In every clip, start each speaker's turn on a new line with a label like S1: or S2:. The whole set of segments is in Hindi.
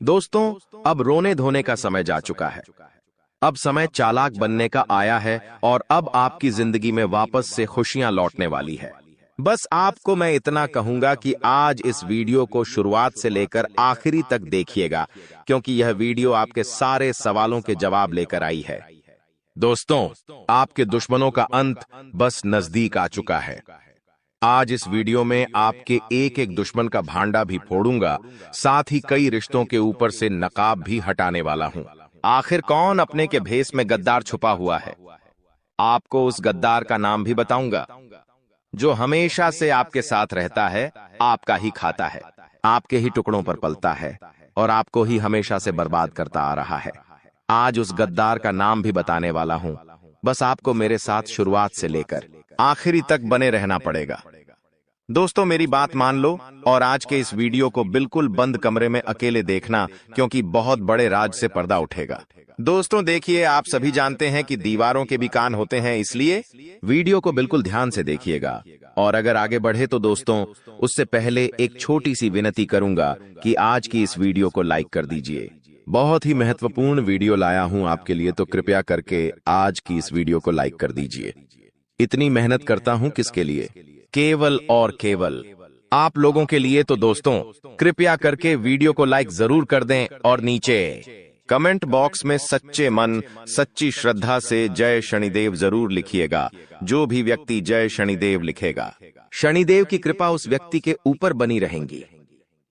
S1: दोस्तों, अब रोने धोने का समय जा चुका है। अब समय चालाक बनने का आया है और अब आपकी जिंदगी में वापस से खुशियां लौटने वाली है। बस आपको मैं इतना कहूंगा कि आज इस वीडियो को शुरुआत से लेकर आखिरी तक देखिएगा, क्योंकि यह वीडियो आपके सारे सवालों के जवाब लेकर आई है। दोस्तों, आपके दुश्मनों का अंत बस नजदीक आ चुका है। आज इस वीडियो में आपके एक एक दुश्मन का भांडा भी फोड़ूंगा, साथ ही कई रिश्तों के ऊपर से नकाब भी हटाने वाला हूं। आखिर कौन अपने के भेष में गद्दार छुपा हुआ है? आपको उस गद्दार का नाम भी बताऊंगा, जो हमेशा से आपके साथ रहता है, आपका ही खाता है, आपके ही टुकड़ों पर पलता है और आपको ही हमेशा से बर्बाद करता आ रहा है। आज उस गद्दार का नाम भी बताने वाला हूं। बस आपको मेरे साथ शुरुआत से लेकर आखिरी तक बने रहना पड़ेगा। दोस्तों, मेरी बात मान लो और आज के इस वीडियो को बिल्कुल बंद कमरे में अकेले देखना, क्योंकि बहुत बड़े राज से पर्दा उठेगा। दोस्तों देखिए, आप सभी जानते हैं कि दीवारों के भी कान होते हैं, इसलिए वीडियो को बिल्कुल ध्यान से देखिएगा। और अगर आगे बढ़े तो दोस्तों, उससे पहले एक छोटी सी विनती करूंगा कि आज की इस वीडियो को लाइक कर दीजिए। बहुत ही महत्वपूर्ण वीडियो लाया हूं आपके लिए, तो कृपया करके आज की इस वीडियो को लाइक कर दीजिए। इतनी मेहनत करता हूं किसके लिए? केवल और केवल आप लोगों के लिए। तो दोस्तों, कृपया करके वीडियो को लाइक जरूर कर दें और नीचे कमेंट बॉक्स में सच्चे मन, सच्ची श्रद्धा से जय शनिदेव जरूर लिखिएगा। जो भी व्यक्ति जय शनिदेव लिखेगा, शनिदेव की कृपा उस व्यक्ति के ऊपर बनी रहेंगी।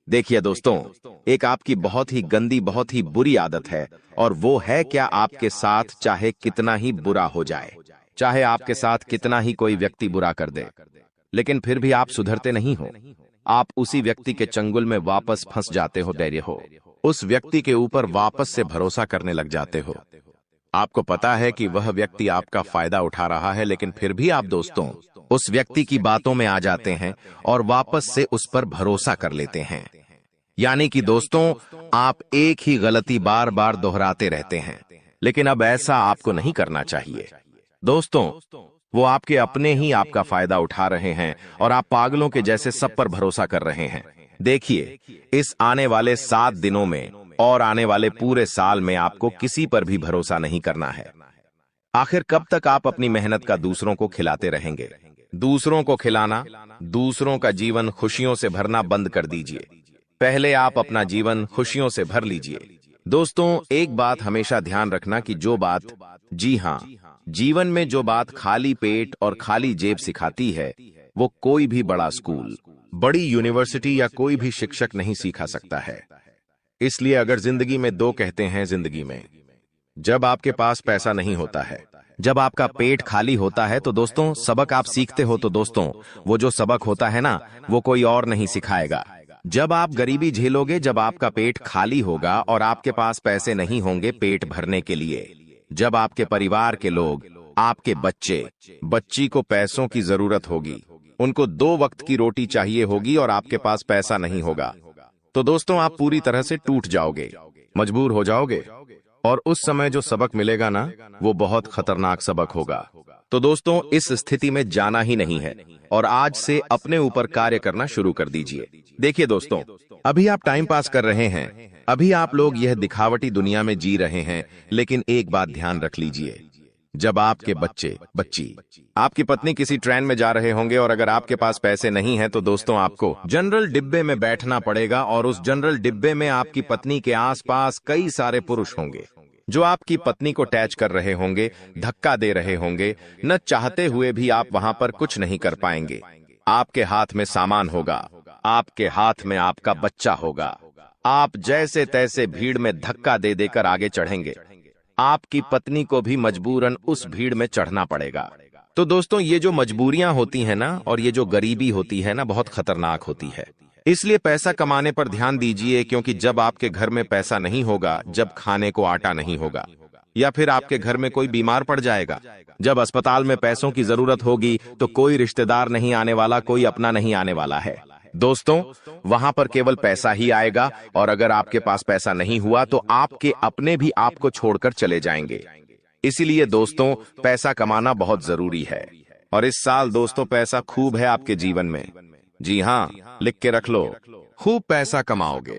S1: देखिए दोस्तों, एक आपकी बहुत ही गंदी, बहुत ही बुरी आदत है, और वो है क्या? आपके साथ चाहे कितना ही बुरा हो जाए, चाहे आपके साथ कितना ही कोई व्यक्ति बुरा कर दे, लेकिन फिर भी आप सुधरते नहीं हो। आप उसी व्यक्ति के चंगुल में वापस फंस जाते हो, डरे हो, उस व्यक्ति के ऊपर वापस से भरोसा करने लग जाते हो। आपको पता है कि वह व्यक्ति आपका फायदा उठा रहा है, लेकिन फिर भी आप दोस्तों उस व्यक्ति की बातों में आ जाते हैं और वापस से उस पर भरोसा कर लेते हैं। यानी कि दोस्तों, आप एक ही गलती बार बार दोहराते रहते हैं, लेकिन अब ऐसा आपको नहीं करना चाहिए। दोस्तों, वो आपके अपने ही आपका फायदा उठा रहे हैं और आप पागलों के जैसे सब पर भरोसा कर रहे हैं। देखिए, इस आने वाले 7 दिनों में और आने वाले पूरे साल में आपको किसी पर भी भरोसा नहीं करना है। आखिर कब तक आप अपनी मेहनत का दूसरों को खिलाते रहेंगे? दूसरों को खिलाना, दूसरों का जीवन खुशियों से भरना बंद कर दीजिए। पहले आप अपना जीवन खुशियों से भर लीजिए। दोस्तों, एक बात हमेशा ध्यान रखना कि जो बात, जी हां, जीवन में जो बात खाली पेट और खाली जेब सिखाती है, वो कोई भी बड़ा स्कूल, बड़ी यूनिवर्सिटी या कोई भी शिक्षक नहीं सिखा सकता है। इसलिए अगर जिंदगी में दो कहते हैं, जिंदगी में जब आपके पास पैसा नहीं होता है, जब आपका पेट खाली होता है, तो दोस्तों सबक आप सीखते हो। तो दोस्तों, वो जो सबक होता है ना, वो कोई और नहीं सिखाएगा। जब आप गरीबी झेलोगे, जब आपका पेट खाली होगा और आपके पास पैसे नहीं होंगे पेट भरने के लिए, जब आपके परिवार के लोग, आपके बच्ची को पैसों की जरूरत होगी, उनको 2 वक्त की रोटी चाहिए होगी और आपके पास पैसा नहीं होगा, तो दोस्तों आप पूरी तरह से टूट जाओगे, मजबूर हो जाओगे। और उस समय जो सबक मिलेगा ना, वो बहुत खतरनाक सबक होगा। तो दोस्तों, इस स्थिति में जाना ही नहीं है और आज से अपने ऊपर कार्य करना शुरू कर दीजिए। देखिए दोस्तों, अभी आप टाइम पास कर रहे हैं, अभी आप लोग यह दिखावटी दुनिया में जी रहे हैं, लेकिन एक बात ध्यान रख लीजिए, जब आपके बच्ची, आपकी पत्नी किसी ट्रेन में जा रहे होंगे और अगर आपके पास पैसे नहीं हैं, तो दोस्तों आपको जनरल डिब्बे में बैठना पड़ेगा और उस जनरल डिब्बे में आपकी पत्नी के आसपास कई सारे पुरुष होंगे जो आपकी पत्नी को टैच कर रहे होंगे, धक्का दे रहे होंगे। न चाहते हुए भी आप वहां पर कुछ नहीं कर पाएंगे। आपके हाथ में सामान होगा, आपके हाथ में आपका बच्चा होगा, आप जैसे तैसे भीड़ में धक्का दे देकर आगे चढ़ेंगे। आपकी पत्नी को भी मजबूरन उस भीड़ में चढ़ना पड़ेगा। तो दोस्तों, ये जो मजबूरियां होती है ना, और ये जो गरीबी होती है ना, बहुत खतरनाक होती है। इसलिए पैसा कमाने पर ध्यान दीजिए, क्योंकि जब आपके घर में पैसा नहीं होगा, जब खाने को आटा नहीं होगा, या फिर आपके घर में कोई बीमार पड़ जाएगा, जब अस्पताल में पैसों की जरूरत होगी, तो कोई रिश्तेदार नहीं आने वाला, कोई अपना नहीं आने वाला है। दोस्तों, वहां पर केवल पैसा ही आएगा, और अगर आपके पास पैसा नहीं हुआ तो आपके अपने भी आपको छोड़कर चले जाएंगे। इसीलिए दोस्तों, पैसा कमाना बहुत जरूरी है। और इस साल दोस्तों पैसा खूब है आपके जीवन में। जी हाँ, लिख के रख लो, खूब पैसा कमाओगे।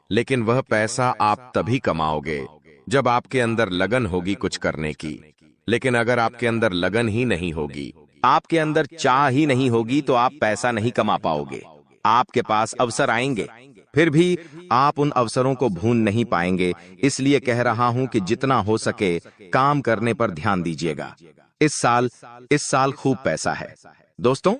S1: लेकिन वह पैसा आप तभी कमाओगे जब आपके अंदर लगन होगी कुछ करने की। लेकिन अगर आपके अंदर लगन ही नहीं होगी, आपके अंदर चाह ही नहीं होगी, तो आप पैसा नहीं कमा पाओगे। आपके पास अवसर आएंगे, फिर भी आप उन अवसरों को भून नहीं पाएंगे। इसलिए कह रहा हूं कि जितना हो सके काम करने पर ध्यान दीजिएगा। इस साल खूब पैसा है दोस्तों,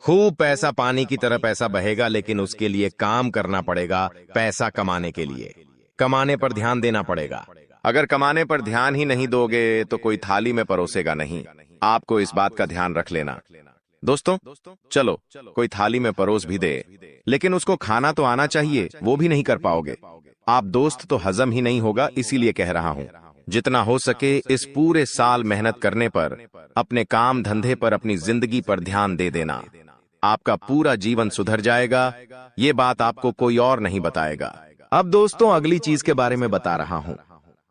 S1: खूब पैसा, पानी की तरह पैसा बहेगा, लेकिन उसके लिए काम करना पड़ेगा। पैसा कमाने के लिए कमाने पर ध्यान देना पड़ेगा। अगर कमाने पर ध्यान ही नहीं दोगे तो कोई थाली में परोसेगा नहीं। आपको इस बात का ध्यान रख लेना दोस्तों। चलो कोई थाली में परोस भी दे, लेकिन उसको खाना तो आना चाहिए, वो भी नहीं कर पाओगे आप दोस्त, तो हजम ही नहीं होगा। इसीलिए कह रहा हूं, जितना हो सके इस पूरे साल मेहनत करने पर, अपने काम धंधे पर, अपनी जिंदगी पर ध्यान दे देना। आपका पूरा जीवन सुधर जाएगा। ये बात आपको कोई और नहीं बताएगा। अब दोस्तों अगली चीज के बारे में बता रहा हूं।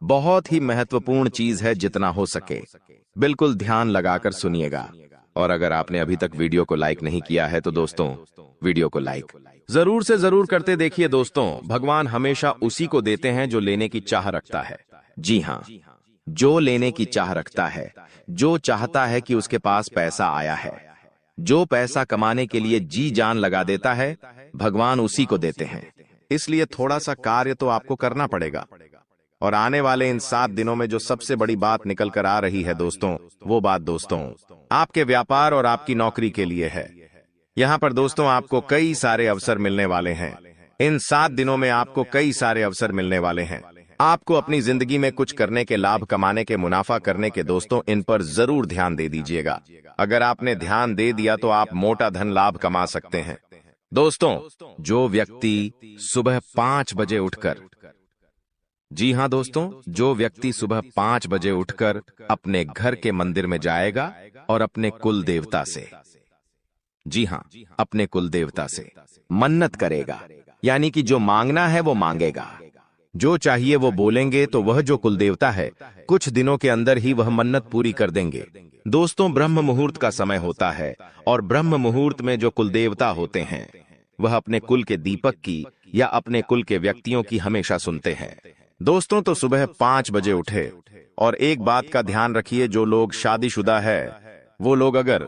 S1: बहुत ही महत्वपूर्ण चीज है, जितना हो सके बिल्कुल ध्यान लगाकर सुनिएगा। और अगर आपने अभी तक वीडियो को लाइक नहीं किया है तो दोस्तों वीडियो को लाइक जरूर से जरूर करते देखिए। दोस्तों भगवान हमेशा उसी को देते हैं जो लेने की चाह रखता है। जी हाँ, जो लेने की चाह रखता है, जो चाहता है कि उसके पास पैसा आया है, जो पैसा कमाने के लिए जी जान लगा देता है, भगवान उसी को देते हैं। इसलिए थोड़ा सा कार्य तो आपको करना पड़ेगा। और आने वाले इन 7 दिनों में जो सबसे बड़ी बात निकल कर आ रही है दोस्तों, वो बात दोस्तों आपके व्यापार और आपकी नौकरी के लिए है। यहाँ पर दोस्तों आपको कई सारे अवसर मिलने वाले हैं। इन 7 दिनों में आपको कई सारे अवसर मिलने वाले हैं। आपको अपनी जिंदगी में कुछ करने के, लाभ कमाने के, मुनाफा करने के दोस्तों, इन पर जरूर ध्यान दे दीजिएगा। अगर आपने ध्यान दे दिया तो आप मोटा धन लाभ कमा सकते हैं। दोस्तों जो व्यक्ति सुबह 5 बजे उठकर, जी हां दोस्तों, जो व्यक्ति सुबह 5 बजे उठकर अपने घर के मंदिर में जाएगा और अपने कुल देवता से, जी हां, अपने कुल देवता से मन्नत करेगा, यानी कि जो मांगना है वो मांगेगा, जो चाहिए वो बोलेंगे, तो वह जो कुल देवता है कुछ दिनों के अंदर ही वह मन्नत पूरी कर देंगे। दोस्तों ब्रह्म मुहूर्त का समय होता है, और ब्रह्म मुहूर्त में जो कुल देवता होते हैं वह अपने कुल के दीपक की या अपने कुल के व्यक्तियों की हमेशा सुनते हैं। दोस्तों तो सुबह 5 बजे उठे। और एक बात का ध्यान रखिए, जो लोग शादीशुदा है वो लोग अगर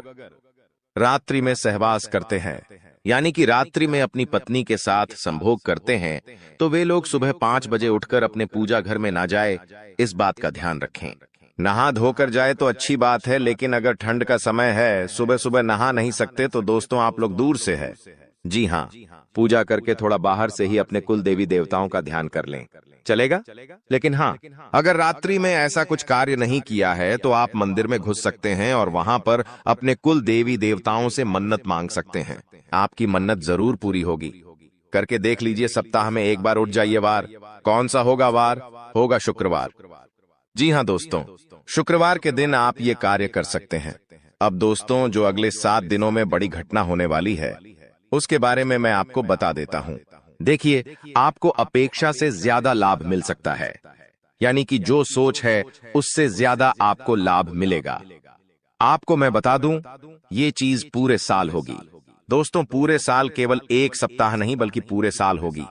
S1: रात्रि में सहवास करते हैं, यानी कि रात्रि में अपनी पत्नी के साथ संभोग करते हैं, तो वे लोग सुबह 5 बजे उठकर अपने पूजा घर में ना जाए। इस बात का ध्यान रखें। नहा धोकर जाए तो अच्छी बात है, लेकिन अगर ठंड का समय है, सुबह सुबह नहा नहीं सकते, तो दोस्तों आप लोग दूर से है, जी हाँ, पूजा करके थोड़ा बाहर से ही अपने कुल देवी देवताओं का ध्यान कर लें, चलेगा। लेकिन हाँ, अगर रात्रि में ऐसा कुछ कार्य नहीं किया है तो आप मंदिर में घुस सकते हैं और वहां पर अपने कुल देवी देवताओं से मन्नत मांग सकते हैं। आपकी मन्नत जरूर पूरी होगी। करके देख लीजिए, सप्ताह में एक बार उठ जाइए। वार कौन सा होगा? वार होगा शुक्रवार। जी हाँ दोस्तों, शुक्रवार के दिन आप ये कार्य कर सकते हैं। अब दोस्तों जो अगले 7 दिनों में बड़ी घटना होने वाली है उसके बारे में मैं आपको बता देता हूं। देखिए, आपको अपेक्षा से ज्यादा लाभ मिल सकता है, यानी कि जो सोच है उससे ज्यादा आपको लाभ मिलेगा। आपको मैं बता दूं, ये चीज पूरे साल होगी। दोस्तों पूरे साल, केवल एक सप्ताह नहीं बल्कि पूरे साल होगी।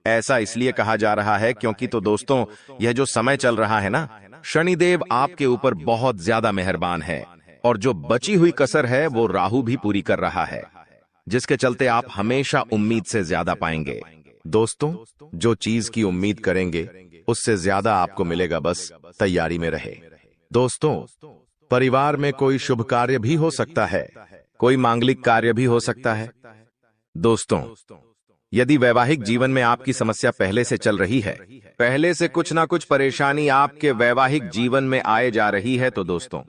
S1: ऐसा इसलिए कहा जा रहा है क्योंकि तो दोस्तों यह जो समय चल रहा है ना, शनिदेव आपके ऊपर बहुत ज्यादा मेहरबान है, और जो बची हुई कसर है वो राहु भी पूरी कर रहा है, जिसके चलते आप हमेशा उम्मीद से ज्यादा पाएंगे। दोस्तों जो चीज की उम्मीद करेंगे उससे ज्यादा आपको मिलेगा, बस तैयारी में रहे। दोस्तों परिवार में कोई शुभ कार्य भी हो सकता है, कोई मांगलिक कार्य भी हो सकता है। दोस्तों यदि वैवाहिक जीवन में आपकी समस्या पहले से चल रही है, पहले से कुछ ना कुछ परेशानी आपके वैवाहिक जीवन में आए जा रही है, तो दोस्तों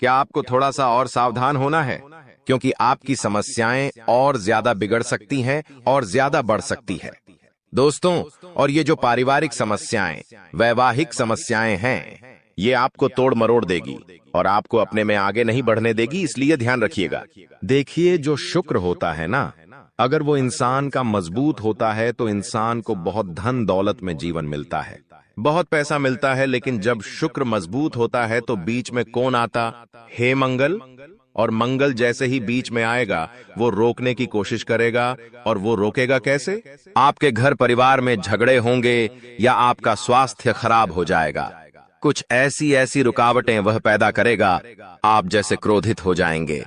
S1: क्या आपको थोड़ा सा और सावधान होना है, क्योंकि आपकी समस्याएं और ज्यादा बिगड़ सकती हैं और ज्यादा बढ़ सकती है। दोस्तों और ये जो पारिवारिक समस्याएं, वैवाहिक समस्याएं हैं, ये आपको तोड़ मरोड़ देगी और आपको अपने में आगे नहीं बढ़ने देगी, इसलिए ध्यान रखिएगा। देखिए जो शुक्र होता है ना, अगर वो इंसान का मजबूत होता है तो इंसान को बहुत धन दौलत में जीवन मिलता है, बहुत पैसा मिलता है। लेकिन जब शुक्र मजबूत होता है तो बीच में कौन आता? हे मंगल, और मंगल जैसे ही बीच में आएगा वो रोकने की कोशिश करेगा। और वो रोकेगा कैसे? आपके घर परिवार में झगड़े होंगे या आपका स्वास्थ्य खराब हो जाएगा। कुछ ऐसी ऐसी रुकावटें वह पैदा करेगा, आप जैसे क्रोधित हो जाएंगे।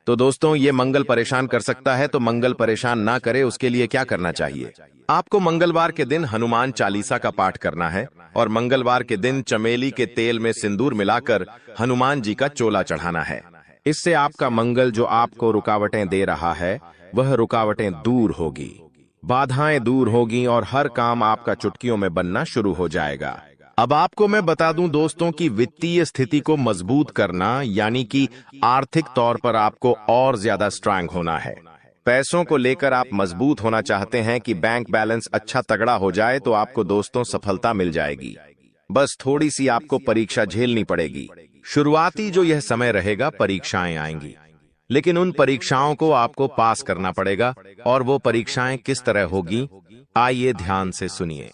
S1: तो दोस्तों, ये मंगल परेशान कर सकता है, तो मंगल परेशान ना करे उसके लिए क्या करना चाहिए? आपको मंगलवार के दिन हनुमान चालीसा का पाठ करना है और मंगलवार के दिन चमेली के तेल में सिंदूर मिलाकर हनुमान जी का चोला चढ़ाना है। इससे आपका मंगल जो आपको रुकावटें दे रहा है वह रुकावटें दूर होगी, बाधाएं दूर होगी और हर काम आपका चुटकियों में बनना शुरू हो जाएगा। अब आपको मैं बता दूं दोस्तों कि वित्तीय स्थिति को मजबूत करना यानी कि आर्थिक तौर पर आपको और ज्यादा स्ट्रांग होना है। पैसों को लेकर आप मजबूत होना चाहते हैं कि बैंक बैलेंस अच्छा तगड़ा हो जाए, तो आपको दोस्तों सफलता मिल जाएगी। बस थोड़ी सी आपको परीक्षा झेलनी पड़ेगी। शुरुआती जो यह समय रहेगा परीक्षाएं आएंगी, लेकिन उन परीक्षाओं को आपको पास करना पड़ेगा। और वो परीक्षाएं किस तरह होगी, आइए ध्यान से सुनिए।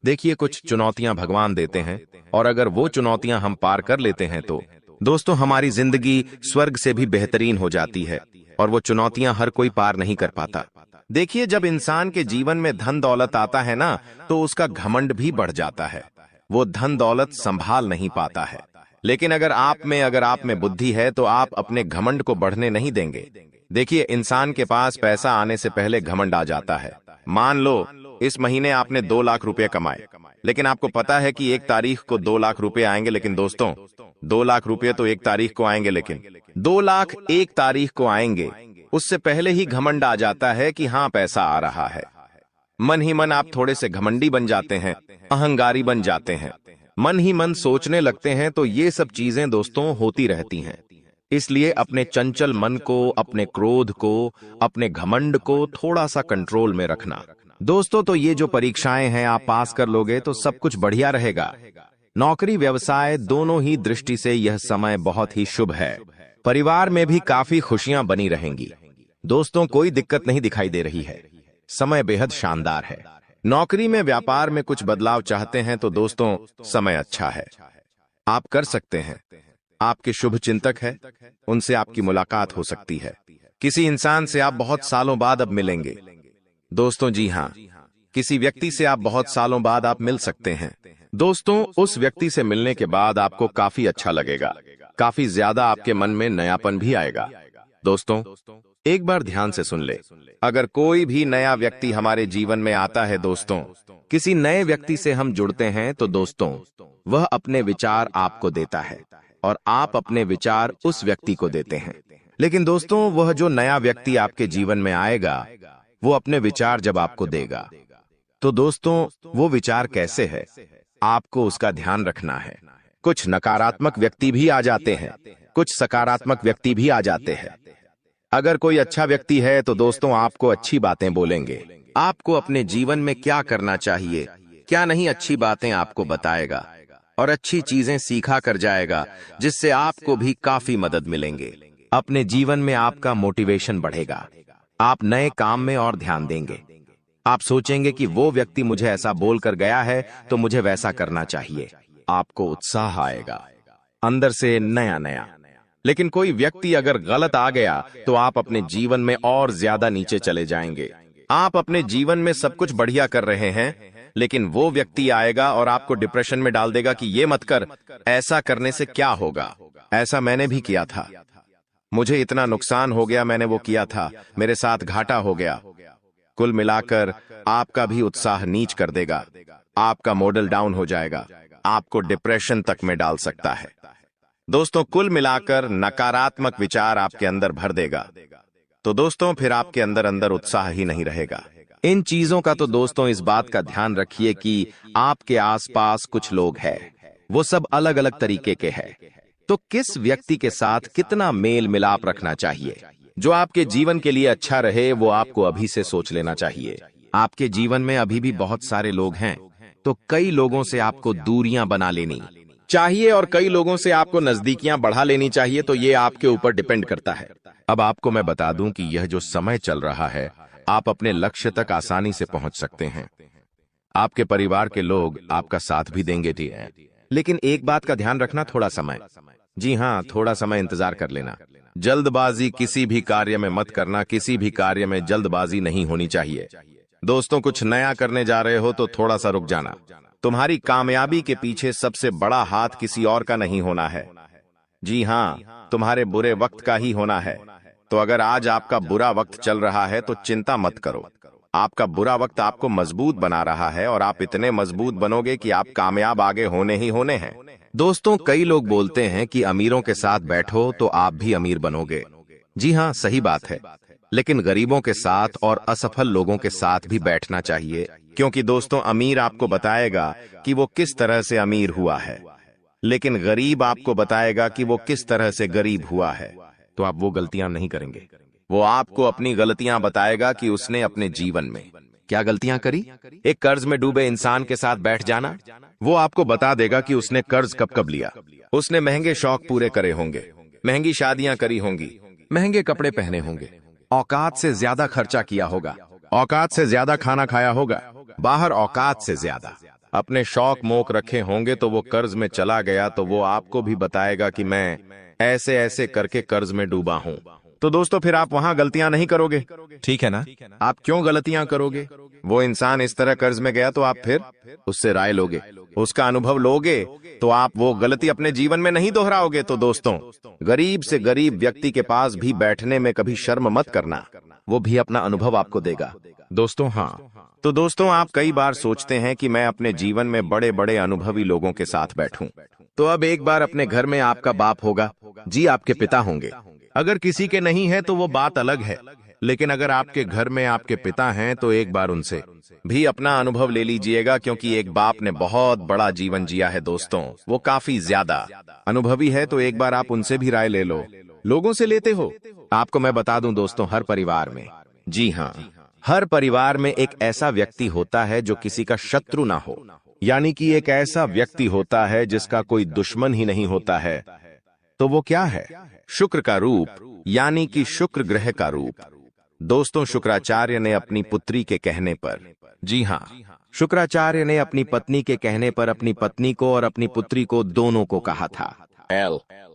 S1: देखिए, कुछ चुनौतियां भगवान देते हैं और अगर वो चुनौतियां हम पार कर लेते हैं तो दोस्तों हमारी जिंदगी स्वर्ग से भी बेहतरीन हो जाती है। और वो चुनौतियां हर कोई पार नहीं कर पाता। देखिए, जब इंसान के जीवन में धन दौलत आता है ना, तो उसका घमंड भी बढ़ जाता है। वो धन दौलत संभाल नहीं पाता है। लेकिन अगर आप में बुद्धि है तो आप अपने घमंड को बढ़ने नहीं देंगे। देखिए, इंसान के पास पैसा आने से पहले घमंड आ जाता है। मान लो इस महीने आपने 2 लाख रुपए कमाए, लेकिन आपको पता है कि 1 तारीख को 2 लाख रुपए आएंगे। लेकिन दोस्तों, 2 लाख रुपए तो 1 तारीख को आएंगे, लेकिन 2 लाख 1 तारीख को आएंगे उससे पहले ही घमंड आ जाता है कि हाँ पैसा आ रहा है। मन ही मन आप थोड़े से घमंडी बन जाते हैं, अहंकारी बन जाते हैं, मन ही मन सोचने लगते हैं। तो ये सब चीजें दोस्तों होती रहती हैं। इसलिए अपने चंचल मन को, अपने क्रोध को, अपने घमंड को थोड़ा सा कंट्रोल में रखना। दोस्तों, तो ये जो परीक्षाएं हैं आप पास कर लोगे तो सब कुछ बढ़िया रहेगा। नौकरी व्यवसाय दोनों ही दृष्टि से यह समय बहुत ही शुभ है। परिवार में भी काफी खुशियां बनी रहेंगी। दोस्तों, कोई दिक्कत नहीं दिखाई दे रही है, समय बेहद शानदार है। नौकरी में, व्यापार में कुछ बदलाव चाहते हैं तो दोस्तों समय अच्छा है, आप कर सकते हैं। आपके शुभ चिंतक है, उनसे आपकी मुलाकात हो सकती है। किसी इंसान से आप बहुत सालों बाद अब मिलेंगे। दोस्तों जी हाँ, किसी व्यक्ति से आप बहुत सालों बाद आप मिल सकते हैं। दोस्तों, उस व्यक्ति से मिलने के बाद आपको काफी अच्छा लगेगा, काफी ज्यादा आपके मन में नयापन भी आएगा। दोस्तों, एक बार ध्यान से सुन ले, अगर कोई भी नया व्यक्ति हमारे जीवन में आता है दोस्तों, किसी नए व्यक्ति से हम जुड़ते हैं तो दोस्तों वह अपने विचार आपको देता है और आप अपने विचार उस व्यक्ति को देते हैं। लेकिन दोस्तों, वह जो नया व्यक्ति आपके जीवन में आएगा वो अपने विचार जब आपको देगा तो दोस्तों वो विचार कैसे है, आपको उसका ध्यान रखना है। कुछ नकारात्मक व्यक्ति भी आ जाते हैं, कुछ सकारात्मक व्यक्ति भी आ जाते हैं। अगर कोई अच्छा व्यक्ति है तो दोस्तों आपको अच्छी बातें बोलेंगे, आपको अपने जीवन में क्या करना चाहिए, क्या नहीं, अच्छी बातें आपको बताएगा और अच्छी चीजें सीखा कर जाएगा, जिससे आपको भी काफी मदद मिलेंगे। अपने जीवन में आपका मोटिवेशन बढ़ेगा, आप नए काम में और ध्यान देंगे। आप सोचेंगे कि वो व्यक्ति मुझे ऐसा बोलकर गया है तो मुझे वैसा करना चाहिए। आपको उत्साह आएगा अंदर से नया नया। लेकिन कोई व्यक्ति अगर गलत आ गया तो आप अपने जीवन में और ज्यादा नीचे चले जाएंगे। आप अपने जीवन में सब कुछ बढ़िया कर रहे हैं, लेकिन वो व्यक्ति आएगा और आपको डिप्रेशन में डाल देगा कि ये मत कर, ऐसा करने से क्या होगा, ऐसा मैंने भी किया था, मुझे इतना नुकसान हो गया, मैंने वो किया था, मेरे साथ घाटा हो गया। कुल मिलाकर आपका भी उत्साह नीच कर देगा, आपका मॉडल डाउन हो जाएगा, आपको डिप्रेशन तक में डाल सकता है। दोस्तों, कुल मिलाकर नकारात्मक विचार आपके अंदर भर देगा। तो दोस्तों फिर आपके अंदर अंदर उत्साह ही नहीं रहेगा। इन चीजों का तो दोस्तों इस बात का ध्यान रखिए कि आपके आसपास कुछ लोग हैं, वो सब अलग अलग तरीके के हैं। तो किस व्यक्ति के साथ कितना मेल मिलाप रखना चाहिए जो आपके जीवन के लिए अच्छा रहे, वो आपको अभी से सोच लेना चाहिए। आपके जीवन में अभी भी बहुत सारे लोग हैं, तो कई लोगों से आपको दूरियां बना लेनी चाहिए और कई लोगों से आपको नजदीकियां बढ़ा लेनी चाहिए। तो ये आपके ऊपर डिपेंड करता है। अब आपको मैं बता दूं कि यह जो समय चल रहा है, आप अपने लक्ष्य तक आसानी से पहुंच सकते हैं। आपके परिवार के लोग आपका साथ भी देंगे, ठीक है, लेकिन एक बात का ध्यान रखना, थोड़ा समय, जी हाँ, थोड़ा समय इंतजार कर लेना। जल्दबाजी किसी भी कार्य में मत करना, किसी भी कार्य में जल्दबाजी नहीं होनी चाहिए। दोस्तों, कुछ नया करने जा रहे हो तो थोड़ा सा रुक जाना। तुम्हारी कामयाबी के पीछे सबसे बड़ा हाथ किसी और का नहीं होना है। जी हाँ, तुम्हारे बुरे वक्त का ही होना है। तो अगर आज आपका बुरा वक्त चल रहा है तो चिंता मत करो। आपका बुरा वक्त आपको मजबूत बना रहा है और आप इतने मजबूत बनोगे कि आप कामयाब आगे होने ही होने हैं। दोस्तों, कई लोग बोलते हैं कि अमीरों के साथ बैठो तो आप भी अमीर बनोगे। जी हाँ, सही बात है, लेकिन गरीबों के साथ और असफल लोगों के साथ भी बैठना चाहिए, क्योंकि दोस्तों, अमीर आपको बताएगा कि वो किस तरह से अमीर हुआ है, लेकिन गरीब आपको बताएगा कि वो किस तरह से गरीब हुआ है। तो आप वो गलतियां नहीं करेंगे। वो आपको अपनी गलतियां बताएगा कि उसने अपने जीवन में क्या गलतियां करी। एक कर्ज में डूबे इंसान के साथ बैठ जाना, वो आपको बता देगा कि उसने कर्ज कब कब लिया। उसने महंगे शौक पूरे करे होंगे, महंगी शादियां करी होंगी, महंगे कपड़े पहने होंगे, औकात से ज्यादा खर्चा किया होगा, औकात से ज्यादा खाना खाया होगा, बाहर औकात से ज्यादा अपने शौक मोक रखे होंगे। तो वो कर्ज में चला गया तो वो आपको भी बताएगा कि मैं ऐसे ऐसे करके कर्ज में डूबा हूं। तो दोस्तों, फिर आप वहां गलतियां नहीं करोगे, ठीक है ना? आप क्यों गलतियां करोगे? वो इंसान इस तरह कर्ज में गया तो आप फिर उससे राय लोगे, उसका अनुभव लोगे, तो आप वो गलती अपने जीवन में नहीं दोहराओगे। तो दोस्तों, गरीब से गरीब व्यक्ति के पास भी बैठने में कभी शर्म मत करना, वो भी अपना अनुभव आपको देगा। दोस्तों, हाँ, तो दोस्तों, आप कई बार सोचते हैं कि मैं अपने जीवन में बड़े बड़े अनुभवी लोगों के साथ बैठूं। तो अब एक बार अपने घर में आपका बाप होगा, जी, आपके पिता होंगे। अगर किसी के नहीं है तो वो बात अलग है, लेकिन अगर आपके घर में आपके पिता हैं तो एक बार उनसे भी अपना अनुभव ले लीजिएगा, क्योंकि एक बाप ने बहुत बड़ा जीवन जिया है दोस्तों, वो काफी ज्यादा अनुभवी है। तो एक बार आप उनसे भी राय ले लो। लोगों से लेते हो? आपको मैं बता दूं दोस्तों, हर परिवार में, जी हाँ, हर परिवार में एक ऐसा व्यक्ति होता है जो किसी का शत्रु ना हो, यानी कि एक ऐसा व्यक्ति होता है जिसका कोई दुश्मन ही नहीं होता है। तो वो क्या है? शुक्र का रूप, यानी कि शुक्र ग्रह का रूप। दोस्तों, शुक्राचार्य ने अपनी पुत्री के कहने पर, जी हाँ, शुक्राचार्य ने अपनी पत्नी के कहने पर अपनी पत्नी को और अपनी पुत्री को दोनों को कहा था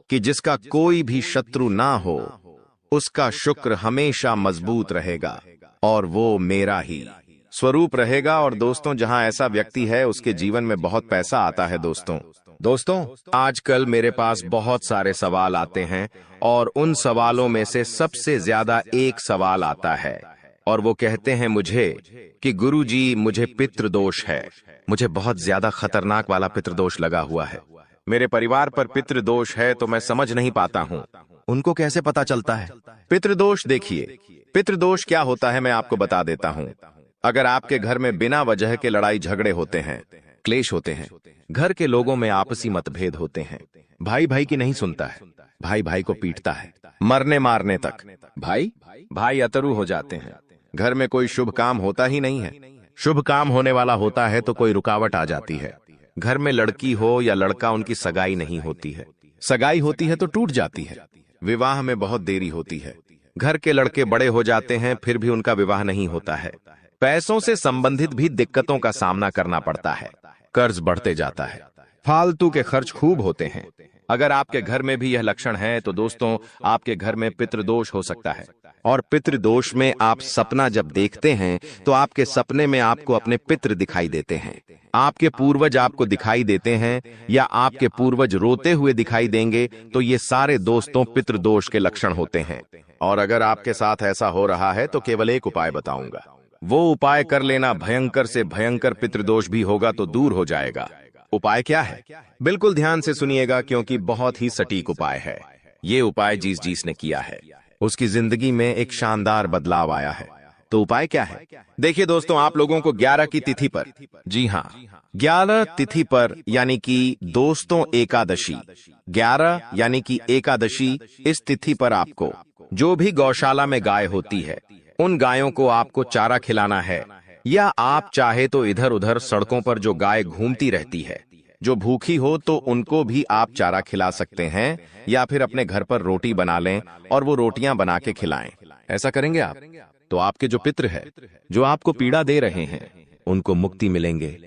S1: कि जिसका कोई भी शत्रु ना हो उसका शुक्र हमेशा मजबूत रहेगा और वो मेरा ही स्वरूप रहेगा। और दोस्तों, जहां ऐसा व्यक्ति है उसके जीवन में बहुत पैसा आता है। दोस्तों, आजकल मेरे पास बहुत सारे सवाल आते हैं और उन सवालों में से सबसे ज्यादा एक सवाल आता है और वो कहते हैं मुझे कि गुरुजी, मुझे पितृदोष है, मुझे बहुत ज्यादा खतरनाक वाला पितृदोष लगा हुआ है, मेरे परिवार पर पितृदोष है, तो मैं समझ नहीं पाता हूँ। उनको कैसे पता चलता है पितृदोष? देखिए, पितृदोष क्या होता है मैं आपको बता देता हूँ। अगर आपके घर में बिना वजह के लड़ाई झगड़े होते हैं, क्लेश होते हैं, घर के लोगों में आपसी मतभेद होते हैं, भाई भाई की नहीं सुनता है, भाई भाई को पीटता है, मरने मारने तक भाई अतरू हो जाते हैं, घर में कोई शुभ काम होता ही नहीं है, शुभ काम होने वाला होता है तो कोई रुकावट आ जाती है, घर में लड़की हो या लड़का, उनकी सगाई नहीं होती है, सगाई होती है तो टूट जाती है, विवाह में बहुत देरी होती है, घर के लड़के बड़े हो जाते हैं फिर भी उनका विवाह नहीं होता है, पैसों से संबंधित भी दिक्कतों का सामना करना पड़ता है, कर्ज बढ़ते जाता है, फालतू के खर्च खूब होते हैं। अगर आपके घर में भी यह लक्षण है तो दोस्तों, आपके घर में पितृदोष हो सकता है। और पितृदोष में आप सपना जब देखते हैं तो आपके सपने में आपको अपने पितृ दिखाई देते हैं, आपके पूर्वज आपको दिखाई देते हैं या आपके पूर्वज रोते हुए दिखाई देंगे, तो ये सारे दोस्तों पितृदोष के लक्षण होते हैं। और अगर आपके साथ ऐसा हो रहा है तो केवल एक उपाय बताऊंगा, वो उपाय कर लेना, भयंकर से भयंकर पितृदोष भी होगा तो दूर हो जाएगा। उपाय क्या है? बिल्कुल ध्यान से सुनिएगा, क्योंकि बहुत ही सटीक उपाय है। ये उपाय जिस ने किया है उसकी जिंदगी में एक शानदार बदलाव आया है। तो उपाय क्या है? देखिए दोस्तों, आप लोगों को 11 की तिथि पर, जी हाँ, 11 तिथि पर, यानी कि दोस्तों एकादशी, 11 यानी कि एकादशी, इस तिथि पर आपको जो भी गौशाला में गाय होती है उन गायों को आपको चारा खिलाना है, या आप चाहे तो इधर उधर सड़कों पर जो गाय घूमती रहती है, जो भूखी हो तो उनको भी आप चारा खिला सकते हैं, या फिर अपने घर पर रोटी बना लें और वो रोटियां बना के खिलाएं। ऐसा करेंगे आप तो आपके जो पितृ है, जो आपको पीड़ा दे रहे हैं, उनको मुक्ति मिलेंगे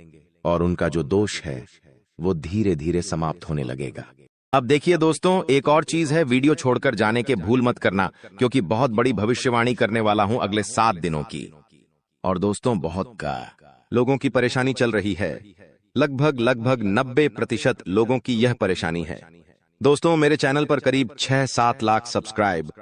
S1: और उनका जो दोष है वो धीरे धीरे समाप्त होने लगेगा। अब देखिए दोस्तों, एक और चीज है, वीडियो छोड़कर जाने के भूल मत करना, क्योंकि बहुत बड़ी भविष्यवाणी करने वाला हूं अगले 7 दिनों की। और दोस्तों, बहुत का लोगों की परेशानी चल रही है। लगभग 90% लोगों की यह परेशानी है। दोस्तों, मेरे चैनल पर करीब 6-7 लाख सब्सक्राइब,